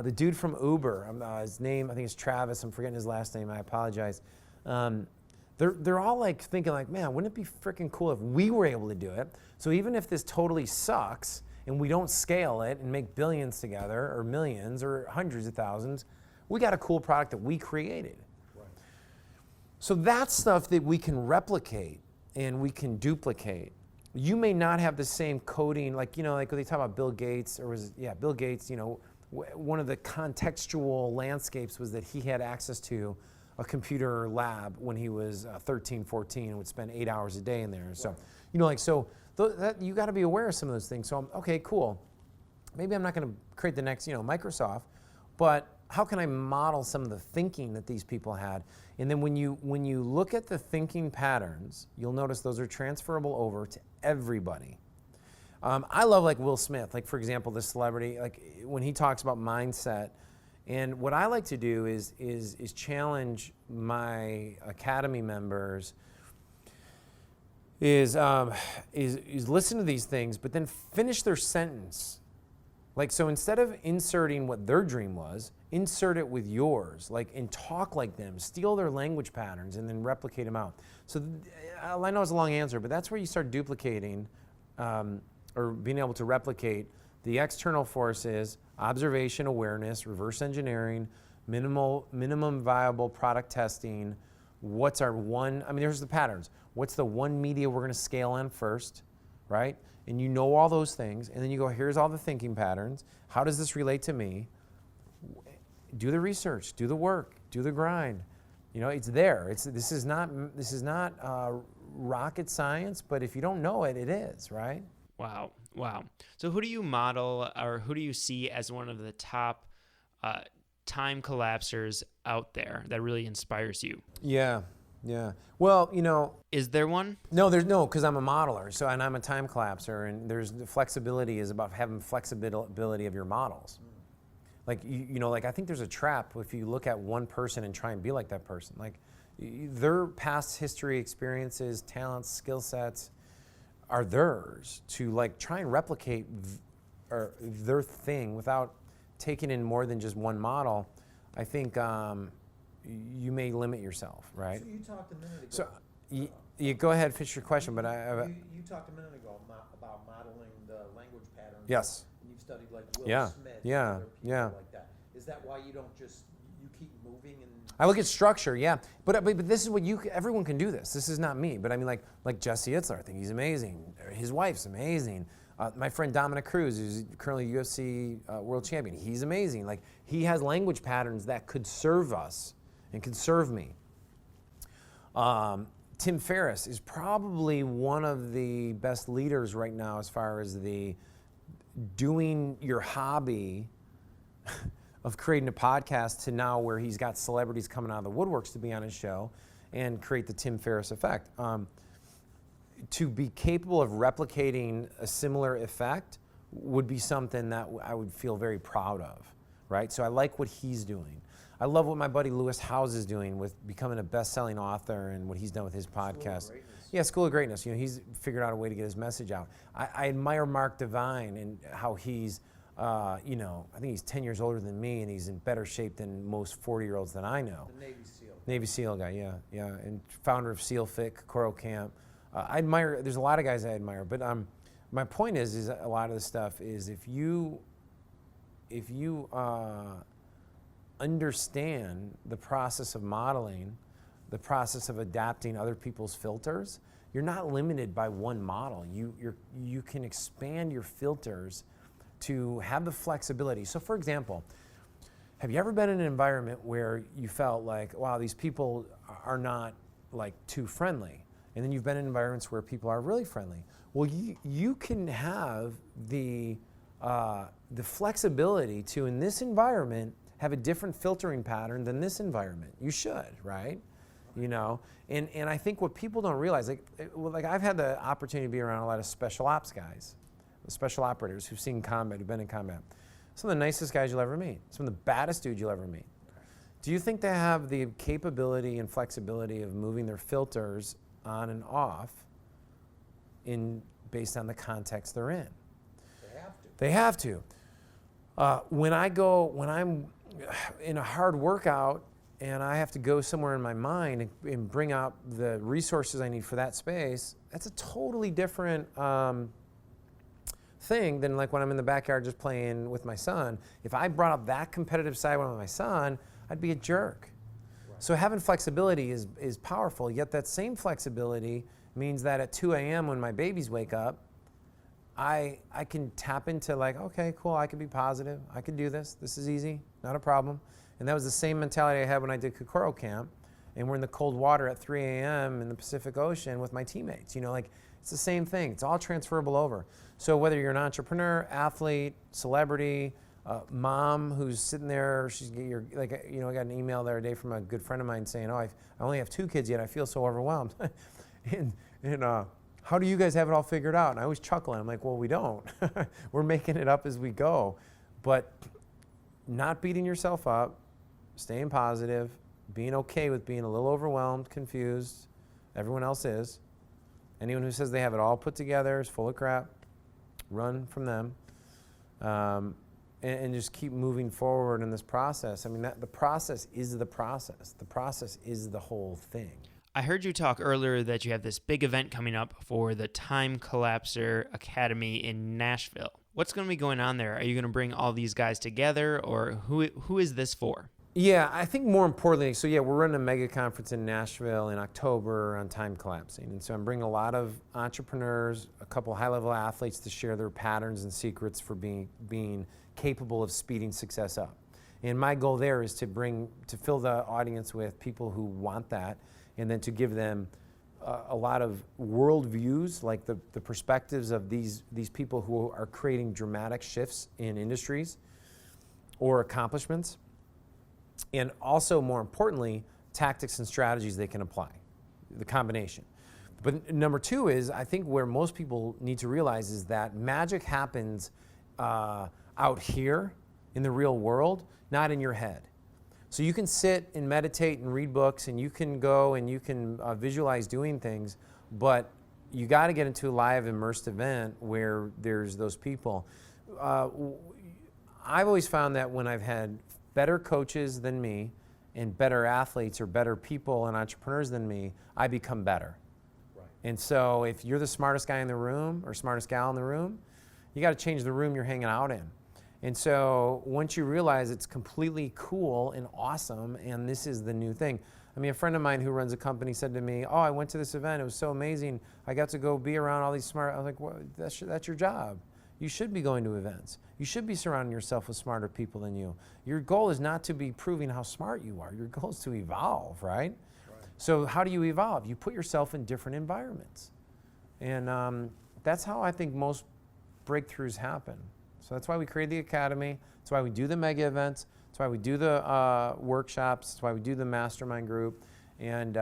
[SPEAKER 1] The dude from Uber, his name, I think it's Travis, I'm forgetting his last name, I apologize. They're all like thinking like, man, wouldn't it be freaking cool if we were able to do it? So even if this totally sucks and we don't scale it and make billions together or millions or hundreds of thousands, we got a cool product that we created. Right. So that's stuff that we can replicate and we can duplicate. You may not have the same coding, like, you know, like when they talk about Bill Gates, Bill Gates, you know, one of the contextual landscapes was that he had access to a computer lab when he was 13, 14 and would spend 8 hours a day in there. So, you know, like, so you got to be aware of some of those things. So, okay, cool. Maybe I'm not going to create the next, you know, Microsoft, but how can I model some of the thinking that these people had? And then when you look at the thinking patterns, you'll notice those are transferable over to everybody. I love like Will Smith, like for example, this celebrity, like when he talks about mindset. And what I like to do is challenge my academy members is listen to these things, but then finish their sentence. Like, so instead of inserting what their dream was, insert it with yours, like, and talk like them, steal their language patterns, and then replicate them out. So I know it's a long answer, but that's where you start duplicating or being able to replicate the external forces, observation, awareness, reverse engineering, minimum viable product testing. What's our one, I mean, there's the patterns. What's the one media we're gonna scale on first, right? And you know all those things, and then you go, here's all the thinking patterns. How does this relate to me? Do the research, do the work, do the grind. It's there. This is not rocket science, but if you don't know it, it is, right?
[SPEAKER 2] Wow. So who do you model, or who do you see as one of the top time collapsers out there that really inspires you?
[SPEAKER 1] Yeah. Well,
[SPEAKER 2] Is there one?
[SPEAKER 1] no, because I'm a modeler, and I'm a time collapser, and there's the flexibility is about having flexibility of your models. Like, like I think there's a trap if you look at one person and try and be like that person. Like, their past history, experiences, talents, skill sets are theirs to like try and replicate their thing without taking in more than just one model. I think you may limit yourself, right?
[SPEAKER 3] So you talked a minute ago.
[SPEAKER 1] So you go ahead, finish your question, but
[SPEAKER 3] You talked a minute ago about modeling the language patterns.
[SPEAKER 1] Yes.
[SPEAKER 3] And you've studied like Will
[SPEAKER 1] Yeah.
[SPEAKER 3] Smith
[SPEAKER 1] Yeah.
[SPEAKER 3] and other people
[SPEAKER 1] Yeah.
[SPEAKER 3] like that. Is that why you don't just, you keep moving and...
[SPEAKER 1] I look at structure, yeah, but this is what everyone can do this. This is not me, but I mean like Jesse Itzler, I think he's amazing. His wife's amazing. My friend Dominic Cruz, who's currently UFC world champion, he's amazing. Like, he has language patterns that could serve us and could serve me. Tim Ferriss is probably one of the best leaders right now as far as the doing your hobby of creating a podcast to now where he's got celebrities coming out of the woodworks to be on his show and create the Tim Ferriss effect. To be capable of replicating a similar effect would be something that I would feel very proud of, right? So I like what he's doing. I love what my buddy Lewis Howes is doing with becoming a best-selling author and what he's done with his podcast. Yeah, School of Greatness. He's figured out a way to get his message out. I admire Mark Divine and how he's, I think he's 10 years older than me, and he's in better shape than most 40-year-olds that I know.
[SPEAKER 3] The Navy SEAL.
[SPEAKER 1] Navy SEAL guy, yeah, and founder of SEAL Fit, Kokoro Camp. I admire. There's a lot of guys I admire, but my point is a lot of the stuff is if you understand the process of modeling, the process of adapting other people's filters, you're not limited by one model. You can expand your filters to have the flexibility. So, for example, have you ever been in an environment where you felt like, wow, these people are not like too friendly? And then you've been in environments where people are really friendly. Well, you can have the flexibility to, in this environment, have a different filtering pattern than this environment. You should, right? And I think what people don't realize, like I've had the opportunity to be around a lot of special ops guys, special operators who've seen combat, who've been in combat. Some of the nicest guys you'll ever meet. Some of the baddest dudes you'll ever meet. Do you think they have the capability and flexibility of moving their filters on and off based on the context they're in? They have to. When I'm in a hard workout and I have to go somewhere in my mind and bring out the resources I need for that space, that's a totally different thing than like when I'm in the backyard just playing with my son. If I brought up that competitive side with my son, I'd be a jerk. So having flexibility is powerful, yet that same flexibility means that at 2 a.m. when my babies wake up, I can tap into like, okay, cool, I can be positive. I can do this. This is easy, not a problem. And that was the same mentality I had when I did Kokoro Camp, and we're in the cold water at 3 a.m. in the Pacific Ocean with my teammates. It's the same thing. It's all transferable over. So whether you're an entrepreneur, athlete, celebrity, mom who's sitting there, I got an email the other day from a good friend of mine saying, I only have 2 kids yet, I feel so overwhelmed. and how do you guys have it all figured out? And I was chuckling. I'm like, well, we don't. We're making it up as we go. But not beating yourself up, staying positive, being okay with being a little overwhelmed, confused. Everyone else is. Anyone who says they have it all put together is full of crap. Run from them. And just keep moving forward in this process. I mean, the process is the process. The process is the whole thing.
[SPEAKER 2] I heard you talk earlier that you have this big event coming up for the Time Collapser Academy in Nashville. What's going to be going on there? Are you going to bring all these guys together, or who is this for?
[SPEAKER 1] Yeah, I think more importantly, so yeah, we're running a mega conference in Nashville in October on time collapsing. And so I'm bringing a lot of entrepreneurs, a couple high-level athletes to share their patterns and secrets for being capable of speeding success up. And my goal there is to fill the audience with people who want that, and then to give them a lot of world views, like the perspectives of these people who are creating dramatic shifts in industries or accomplishments. And also, more importantly, tactics and strategies they can apply, the combination. But number two is, I think where most people need to realize is that magic happens out here in the real world, not in your head. So you can sit and meditate and read books, and you can go and you can visualize doing things, but you got to get into a live immersed event where there's those people. I've always found that when I've had better coaches than me and better athletes or better people and entrepreneurs than me, I become better.
[SPEAKER 3] Right.
[SPEAKER 1] And so if you're the smartest guy in the room or smartest gal in the room, you got to change the room you're hanging out in. And so once you realize it's completely cool and awesome and this is the new thing. I mean, a friend of mine who runs a company said to me, oh, I went to this event, it was so amazing. I got to go be around all these smart, I was like, well, that's your job. You should be going to events. You should be surrounding yourself with smarter people than you. Your goal is not to be proving how smart you are. Your goal is to evolve, right? So how do you evolve? You put yourself in different environments. And that's how I think most breakthroughs happen. So that's why we created the Academy. That's why we do the mega events. That's why we do the workshops. That's why we do the mastermind group. And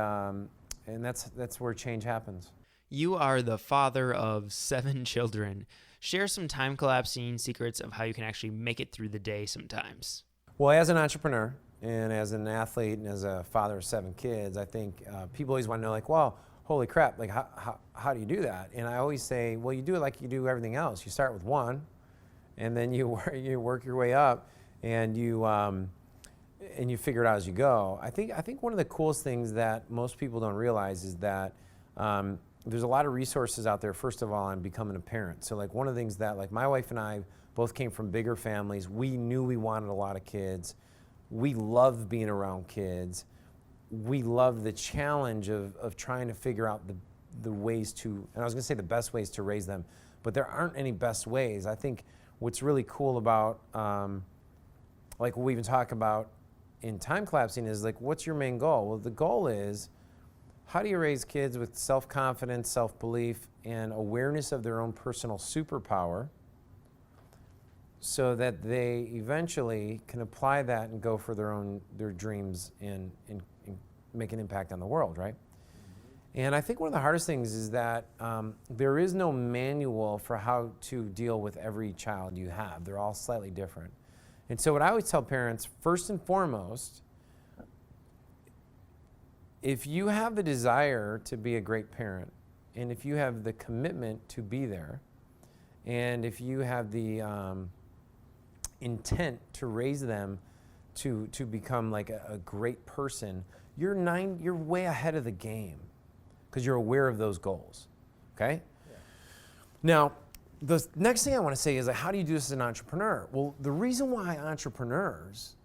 [SPEAKER 1] that's where change happens.
[SPEAKER 2] You are the father of 7 children. Share some time collapsing secrets of how you can actually make it through the day sometimes.
[SPEAKER 1] Well, as an entrepreneur and as an athlete and as a father of 7 kids, I think people always want to know, like, well, holy crap, like how do you do that? And I always say, well, you do it like you do everything else. You start with 1, and then you work your way up, and you figure it out as you go. I think one of the coolest things that most people don't realize is that there's a lot of resources out there, first of all, on becoming a parent. So like one of the things that, like my wife and I both came from bigger families. We knew we wanted a lot of kids. We loved being around kids. We love the challenge of trying to figure out the ways to, and I was gonna say the best ways to raise them, but there aren't any best ways. I think what's really cool about, like what we even talk about in time collapsing is like, what's your main goal? Well, the goal is, how do you raise kids with self-confidence, self-belief, and awareness of their own personal superpower so that they eventually can apply that and go for their dreams and make an impact on the world, right? And I think one of the hardest things is that there is no manual for how to deal with every child you have. They're all slightly different. And so what I always tell parents, first and foremost, if you have the desire to be a great parent, and if you have the commitment to be there, and if you have the intent to raise them to become like a great person, you're way ahead of the game because you're aware of those goals, okay? Yeah. Now, the next thing I want to say is, like, how do you do this as an entrepreneur? Well, the reason why entrepreneurs,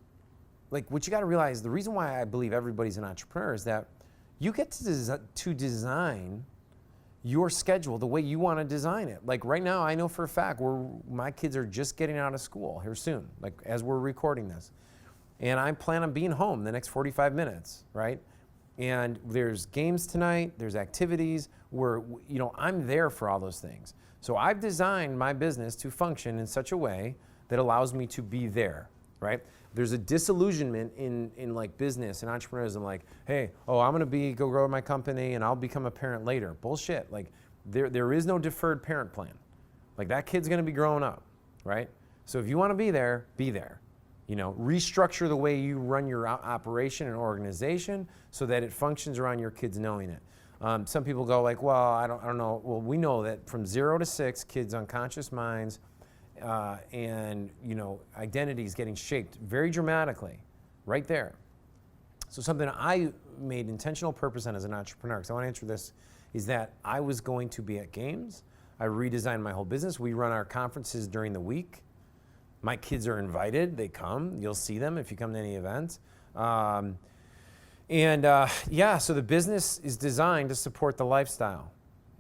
[SPEAKER 1] like what you got to realize, the reason why I believe everybody's an entrepreneur is that you get to design your schedule the way you want to design it. Like right now, I know for a fact my kids are just getting out of school here soon, like as we're recording this. And I plan on being home the next 45 minutes, right? And there's games tonight, there's activities where, I'm there for all those things. So I've designed my business to function in such a way that allows me to be there, right? There's a disillusionment in like business and entrepreneurism, like, hey, I'm gonna go grow my company and I'll become a parent later. Bullshit. Like there is no deferred parent plan. Like that kid's gonna be growing up, right? So if you wanna be there, be there. Restructure the way you run your operation and organization so that it functions around your kids knowing it. Some people go like, well, I don't know. Well, we know that from 0 to 6, kids' unconscious minds and identity is getting shaped very dramatically right there. So something I made intentional purpose on as an entrepreneur, because I want to answer this, is that I was going to be at games. I redesigned my whole business. We run our conferences during the week. My kids are invited. They come. You'll see them if you come to any events. Yeah, so the business is designed to support the lifestyle.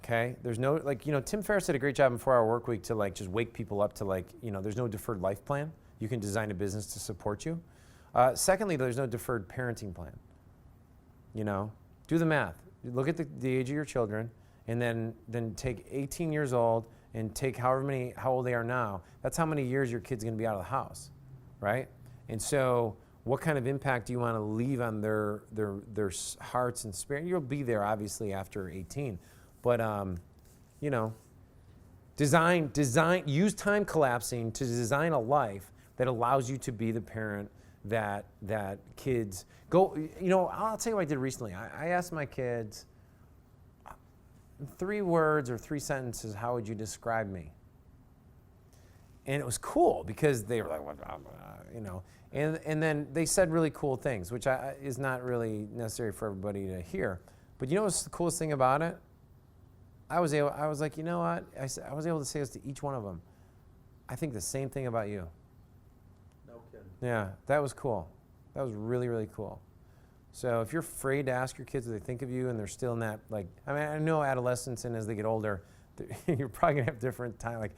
[SPEAKER 1] Okay, there's no, like, Tim Ferriss did a great job in 4 Hour Work Week to like just wake people up to like, there's no deferred life plan. You can design a business to support you. Secondly, there's no deferred parenting plan. Do the math. Look at the age of your children, and then take 18 years old and take how old they are now. That's how many years your kid's going to be out of the house, right? And so, what kind of impact do you want to leave on their hearts and spirit? You'll be there obviously after 18, but use time collapsing to design a life that allows you to be the parent that kids go. I'll tell you what I did recently. I asked my kids 3 words or 3 sentences. How would you describe me? And it was cool because they were like, and then they said really cool things, which is not really necessary for everybody to hear. But what's the coolest thing about it? I was like, you know what? I was able to say this to each one of them. I think the same thing about you.
[SPEAKER 3] No kidding.
[SPEAKER 1] Yeah, that was cool. That was really, really cool. So if you're afraid to ask your kids what they think of you and they're still in that, I know adolescence and as they get older, you're probably going to have different time,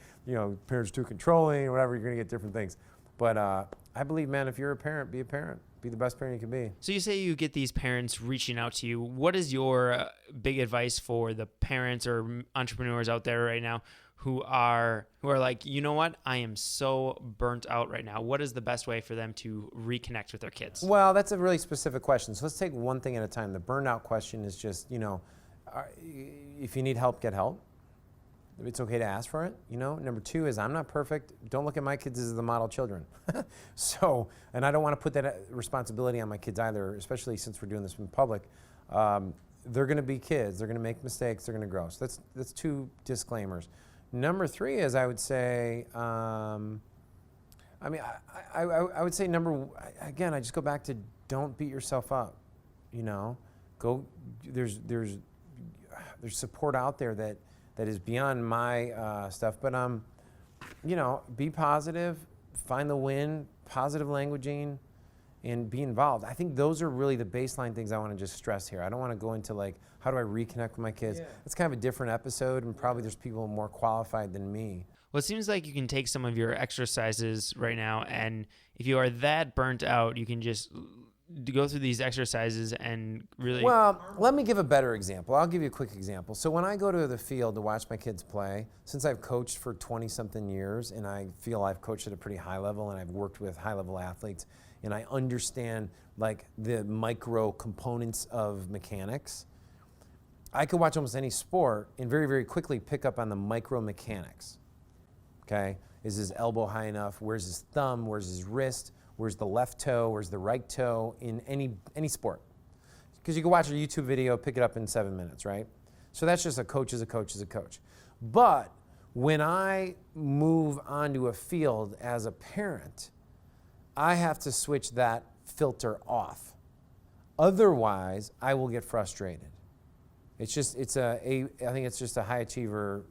[SPEAKER 1] parents too controlling or whatever, you're going to get different things. But I believe, man, if you're a parent, be a parent. Be the best parent you can be.
[SPEAKER 2] So you say you get these parents reaching out to you. What is your big advice for the parents or entrepreneurs out there right now who are like, you know what? I am so burnt out right now. What is the best way for them to reconnect with their kids?
[SPEAKER 1] Well, that's a really specific question. So let's take one thing at a time. The burnout question is just, if you need help, get help. It's okay to ask for it. Number 2 is I'm not perfect. Don't look at my kids as the model children. So, and I don't want to put that responsibility on my kids either, especially since we're doing this in public. They're going to be kids. They're going to make mistakes. They're going to grow. So that's 2 disclaimers. Number 3 is I would say, I would say again, I just go back to don't beat yourself up. There's support out there that is beyond my stuff. But, be positive, find the win, positive languaging, and be involved. I think those are really the baseline things I want to just stress here. I don't want to go into how do I reconnect with my kids? Yeah. It's kind of a different episode, and probably there's people more qualified than me.
[SPEAKER 2] Well, it seems like you can take some of your exercises right now, and if you are that burnt out, you can just go through these exercises and really...
[SPEAKER 1] Well, let me give a better example. I'll give you a quick example. So when I go to the field to watch my kids play, since I've coached for 20-something years, and I feel I've coached at a pretty high level, and I've worked with high-level athletes, and I understand the micro components of mechanics, I could watch almost any sport and very, very quickly pick up on the micro mechanics. Okay? Is his elbow high enough? Where's his thumb? Where's his wrist? Where's the left toe? Where's the right toe in any sport? Because you can watch a YouTube video, pick it up in 7 minutes, right? So that's just a coach is a coach is a coach. But when I move onto a field as a parent, I have to switch that filter off. Otherwise, I will get frustrated. I think it's just a high achiever,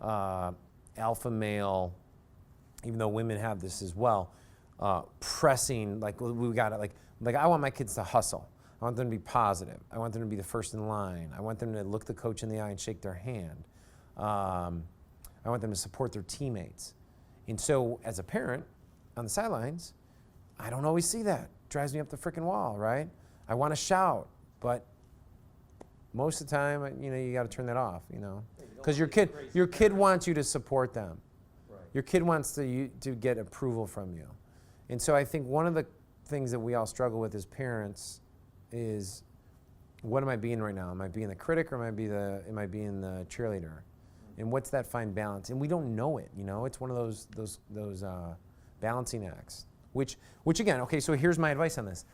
[SPEAKER 1] alpha male, even though women have this as well. Pressing, we got it. I want my kids to hustle. I want them to be positive. I want them to be the first in line. I want them to look the coach in the eye and shake their hand. I want them to support their teammates. And so, as a parent, on the sidelines, I don't always see that. It drives me up the freaking wall, right? I want to shout, but most of the time, you got to turn that off, because your kid wants you to support them. Right. Your kid wants to get approval from you. And so I think one of the things that we all struggle with as parents is, what am I being right now? Am I being the critic or am I being the cheerleader? And what's that fine balance? And we don't know it, It's one of those balancing acts. Which again, okay, so here's my advice on this.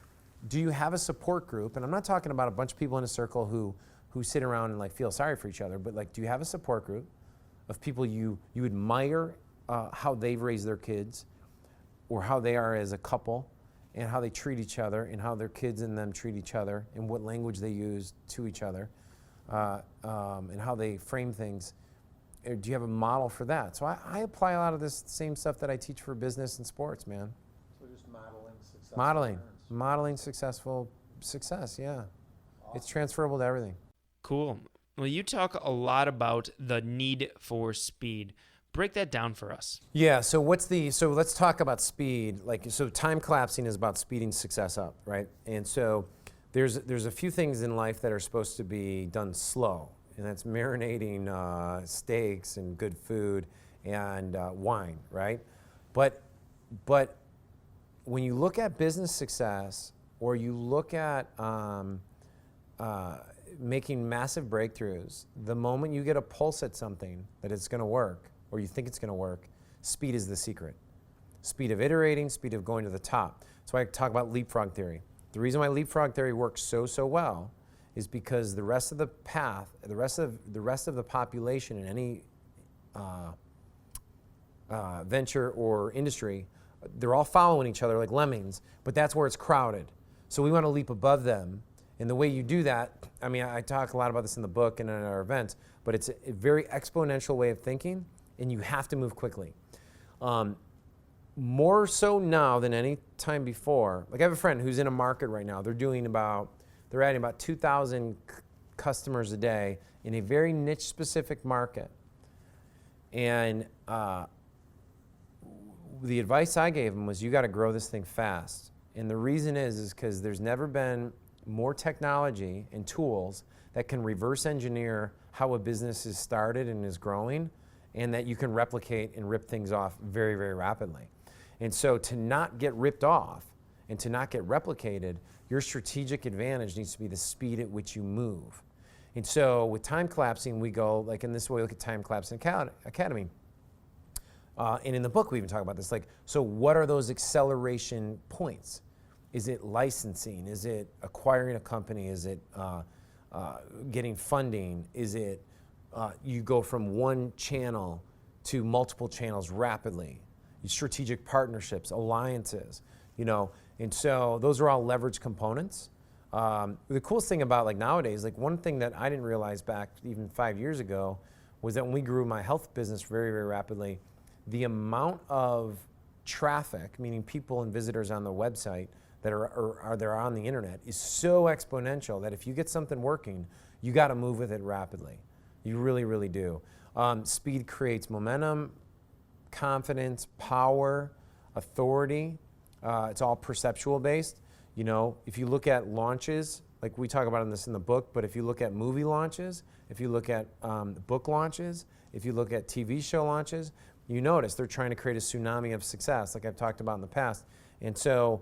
[SPEAKER 1] Do you have a support group? And I'm not talking about a bunch of people in a circle who sit around and feel sorry for each other, but do you have a support group of people you admire how they've raised their kids, or how they are as a couple, and how they treat each other, and how their kids and them treat each other, and what language they use to each other, and how they frame things? Do you have a model for that? So I apply a lot of this same stuff that I teach for business and sports, man.
[SPEAKER 3] So just modeling success.
[SPEAKER 1] Modeling. Modeling successful success, yeah. It's transferable to everything.
[SPEAKER 2] Cool. Well, you talk a lot about the need for speed. Break that down for us.
[SPEAKER 1] Yeah, so let's talk about speed. So time collapsing is about speeding success up, right? And so there's a few things in life that are supposed to be done slow, and that's marinating steaks and good food and wine, right? But when you look at business success, or you look at making massive breakthroughs, the moment you get a pulse at something that it's going to work, or you think it's going to work, speed is the secret. Speed of iterating, speed of going to the top. That's why I talk about leapfrog theory. The reason why leapfrog theory works so well is because the rest of the path, the rest of the population in any venture or industry, they're all following each other like lemmings, but that's where it's crowded. So we want to leap above them. And the way you do that, I mean, I talk a lot about this in the book and in our events, but it's a very exponential way of thinking, and you have to move quickly. More so now than any time before. Like, I have a friend who's in a market right now. They're adding about 2,000 customers a day in a very niche specific market. And the advice I gave him was, you got to grow this thing fast. And the reason is because there's never been more technology and tools that can reverse engineer how a business is started and is growing, and that you can replicate and rip things off very, very rapidly. And so to not get ripped off and to not get replicated, your strategic advantage needs to be the speed at which you move. And so with time collapsing, we go, like in this way, we look at time collapsing academy. And in the book, we even talk about this. Like, so what are those acceleration points? Is it licensing? Is it acquiring a company? Is it getting funding? Is it you go from one channel to multiple channels rapidly? Strategic partnerships, alliances, and so those are all leverage components. The coolest thing about like nowadays, like one thing that I didn't realize back even 5 years ago was that when we grew my health business very, very rapidly, the amount of traffic, meaning people and visitors on the website that are on the internet, is so exponential that if you get something working, you got to move with it rapidly. You really, really do. Speed creates momentum, confidence, power, authority. It's all perceptual based. If you look at launches, like we talk about this in the book, but if you look at movie launches, if you look at book launches, if you look at TV show launches, you notice they're trying to create a tsunami of success, like I've talked about in the past. And so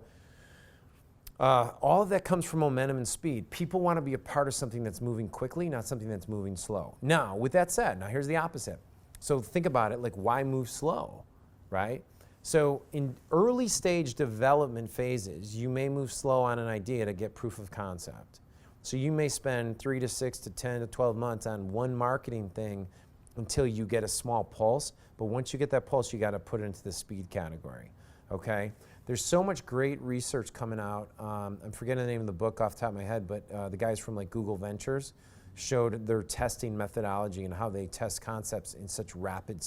[SPEAKER 1] all of that comes from momentum and speed. People want to be a part of something that's moving quickly, not something that's moving slow. Now, with that said, now here's the opposite. So think about it, like, why move slow, right? So in early stage development phases, you may move slow on an idea to get proof of concept. So you may spend 3 to 6 to 10 to 12 months on one marketing thing until you get a small pulse. But once you get that pulse, you got to put it into the speed category, okay? There's so much great research coming out. I'm forgetting the name of the book off the top of my head, but the guys from like Google Ventures showed their testing methodology and how they test concepts in such rapid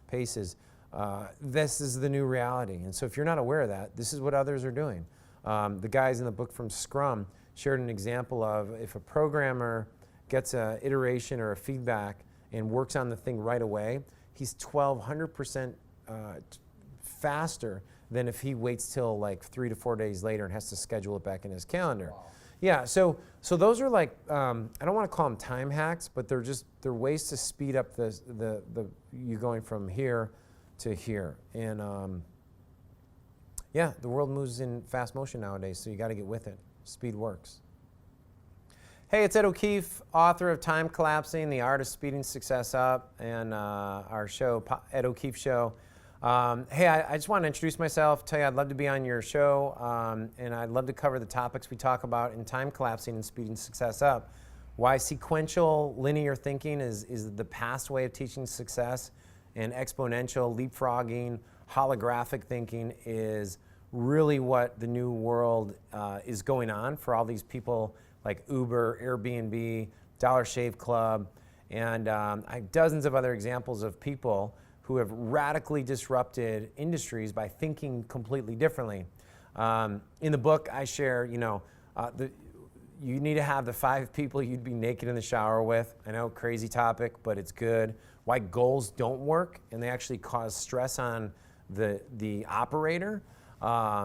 [SPEAKER 1] paces. This is the new reality. And so if you're not aware of that, this is what others are doing. The guys in the book from Scrum shared an example of if a programmer gets an iteration or a feedback and works on the thing right away, he's 1,200% faster than if he waits till like 3 to 4 days later and has to schedule it back in his calendar. Wow. Yeah, so those are like, I don't want to call them time hacks, but they're ways to speed up you going from here to here. And yeah, the world moves in fast motion nowadays, so you got to get with it. Speed works. Hey, it's Ed O'Keefe, author of Time Collapsing, The Art of Speeding Success Up, and our show, Ed O'Keefe Show. Hey, I just want to introduce myself, tell you I'd love to be on your show, and I'd love to cover the topics we talk about in Time Collapsing and Speeding Success Up. Why sequential linear thinking is the past way of teaching success, and exponential leapfrogging, holographic thinking is really what the new world is going on for all these people like Uber, Airbnb, Dollar Shave Club, and I have dozens of other examples of people who have radically disrupted industries by thinking completely differently. In the book, I share, you need to have the 5 people you'd be naked in the shower with. I know, crazy topic, but it's good. Why goals don't work, and they actually cause stress on the operator,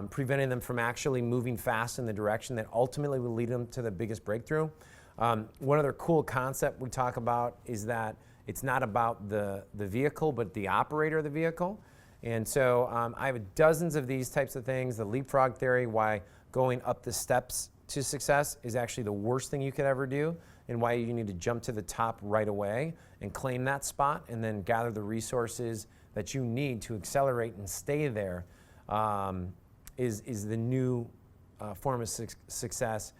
[SPEAKER 1] preventing them from actually moving fast in the direction that ultimately will lead them to the biggest breakthrough. One other cool concept we talk about is that it's not about the vehicle, but the operator of the vehicle. And so I have dozens of these types of things. The leapfrog theory, why going up the steps to success is actually the worst thing you could ever do, and why you need to jump to the top right away and claim that spot, and then gather the resources that you need to accelerate and stay there, is the new form of success.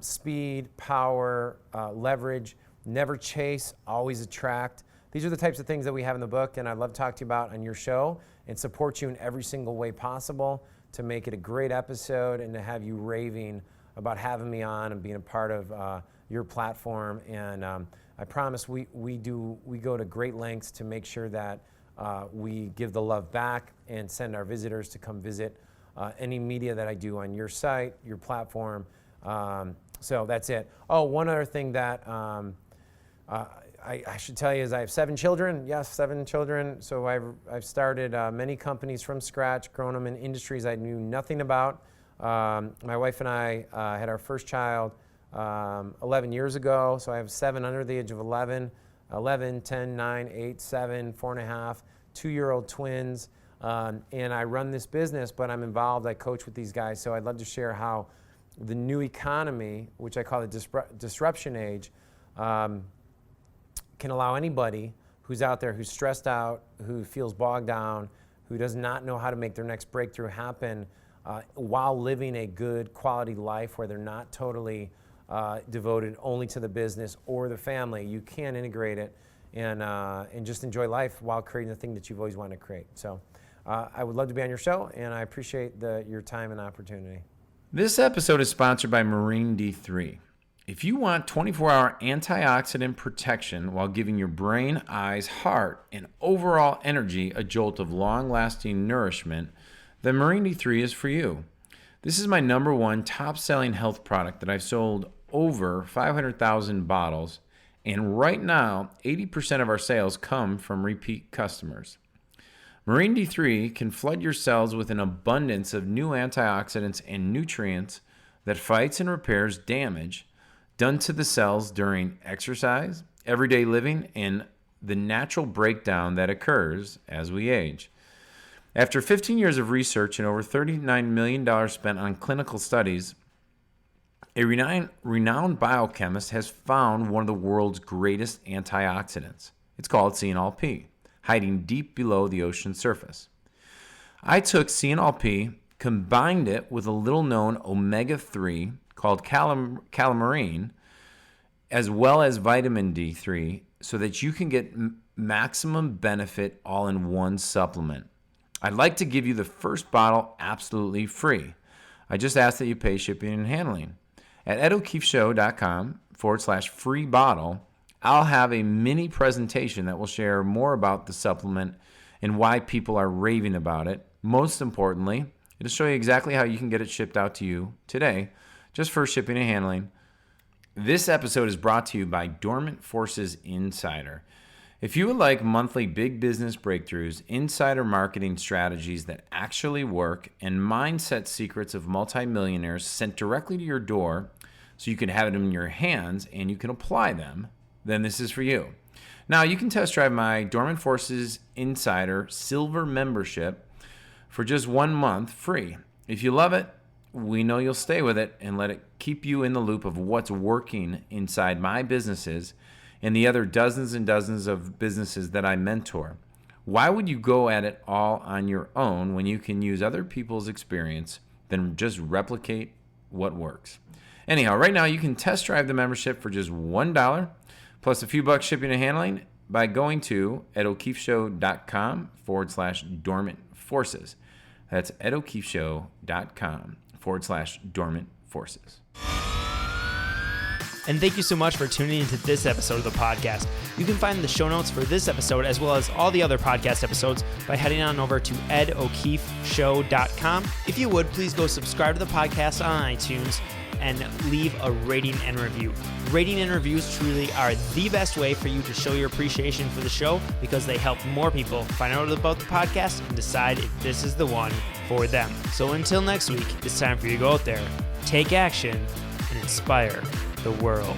[SPEAKER 1] Speed, power, leverage, never chase, always attract. These are the types of things that we have in the book, and I'd love to talk to you about on your show and support you in every single way possible to make it a great episode and to have you raving about having me on and being a part of your platform. And I promise we go to great lengths to make sure that we give the love back and send our visitors to come visit any media that I do on your site, your platform. So that's it. Oh, one other thing that I should tell you is I have 7 children. Yes, 7 children. So I've started many companies from scratch, grown them in industries I knew nothing about. My wife and I had our first child 11 years ago. So I have 7 under the age of 11, 10, 9, 8, 7, 4.5, 2-year-old twins. And I run this business, but I'm involved. I coach with these guys. So I'd love to share how the new economy, which I call the disruption age, can allow anybody who's out there, who's stressed out, who feels bogged down, who does not know how to make their next breakthrough happen while living a good quality life where they're not totally devoted only to the business or the family. You can integrate it and just enjoy life while creating the thing that you've always wanted to create. So I would love to be on your show, and I appreciate your time and opportunity.
[SPEAKER 4] This episode is sponsored by Marine D3. If you want 24-hour antioxidant protection while giving your brain, eyes, heart, and overall energy a jolt of long-lasting nourishment, then Marine D3 is for you. This is my #1 top-selling health product that I've sold over 500,000 bottles, and right now, 80% of our sales come from repeat customers. Marine D3 can flood your cells with an abundance of new antioxidants and nutrients that fights and repairs damage done to the cells during exercise, everyday living, and the natural breakdown that occurs as we age. After 15 years of research and over $39 million spent on clinical studies, a renowned biochemist has found one of the world's greatest antioxidants. It's called CNLP, hiding deep below the ocean surface. I took CNLP, combined it with a little-known omega-3 called calamine, as well as vitamin D3, so that you can get maximum benefit all in one supplement. I'd like to give you the first bottle absolutely free. I just ask that you pay shipping and handling. At edokeefeshow.com/free bottle, I'll have a mini presentation that will share more about the supplement and why people are raving about it. Most importantly, it'll show you exactly how you can get it shipped out to you today, just for shipping and handling. This episode is brought to you by Dormant Forces Insider. If you would like monthly big business breakthroughs, insider marketing strategies that actually work, and mindset secrets of multimillionaires sent directly to your door so you can have it in your hands and you can apply them, then this is for you. Now, you can test drive my Dormant Forces Insider Silver membership for just 1 month free. If you love it, we know you'll stay with it and let it keep you in the loop of what's working inside my businesses and the other dozens and dozens of businesses that I mentor. Why would you go at it all on your own when you can use other people's experience than just replicate what works? Anyhow, right now you can test drive the membership for just $1 plus a few bucks shipping and handling by going to edokeefeshow.com/dormant forces. That's edokeefeshow.com/dormant forces.
[SPEAKER 2] And thank you so much for tuning into this episode of the podcast. You can find the show notes for this episode as well as all the other podcast episodes by heading on over to edokeefeshow.com. If you would, please go subscribe to the podcast on iTunes and leave a rating and review. Rating and reviews truly are the best way for you to show your appreciation for the show because they help more people find out about the podcast and decide if this is the one for them. So until next week, it's time for you to go out there, take action, and inspire the world.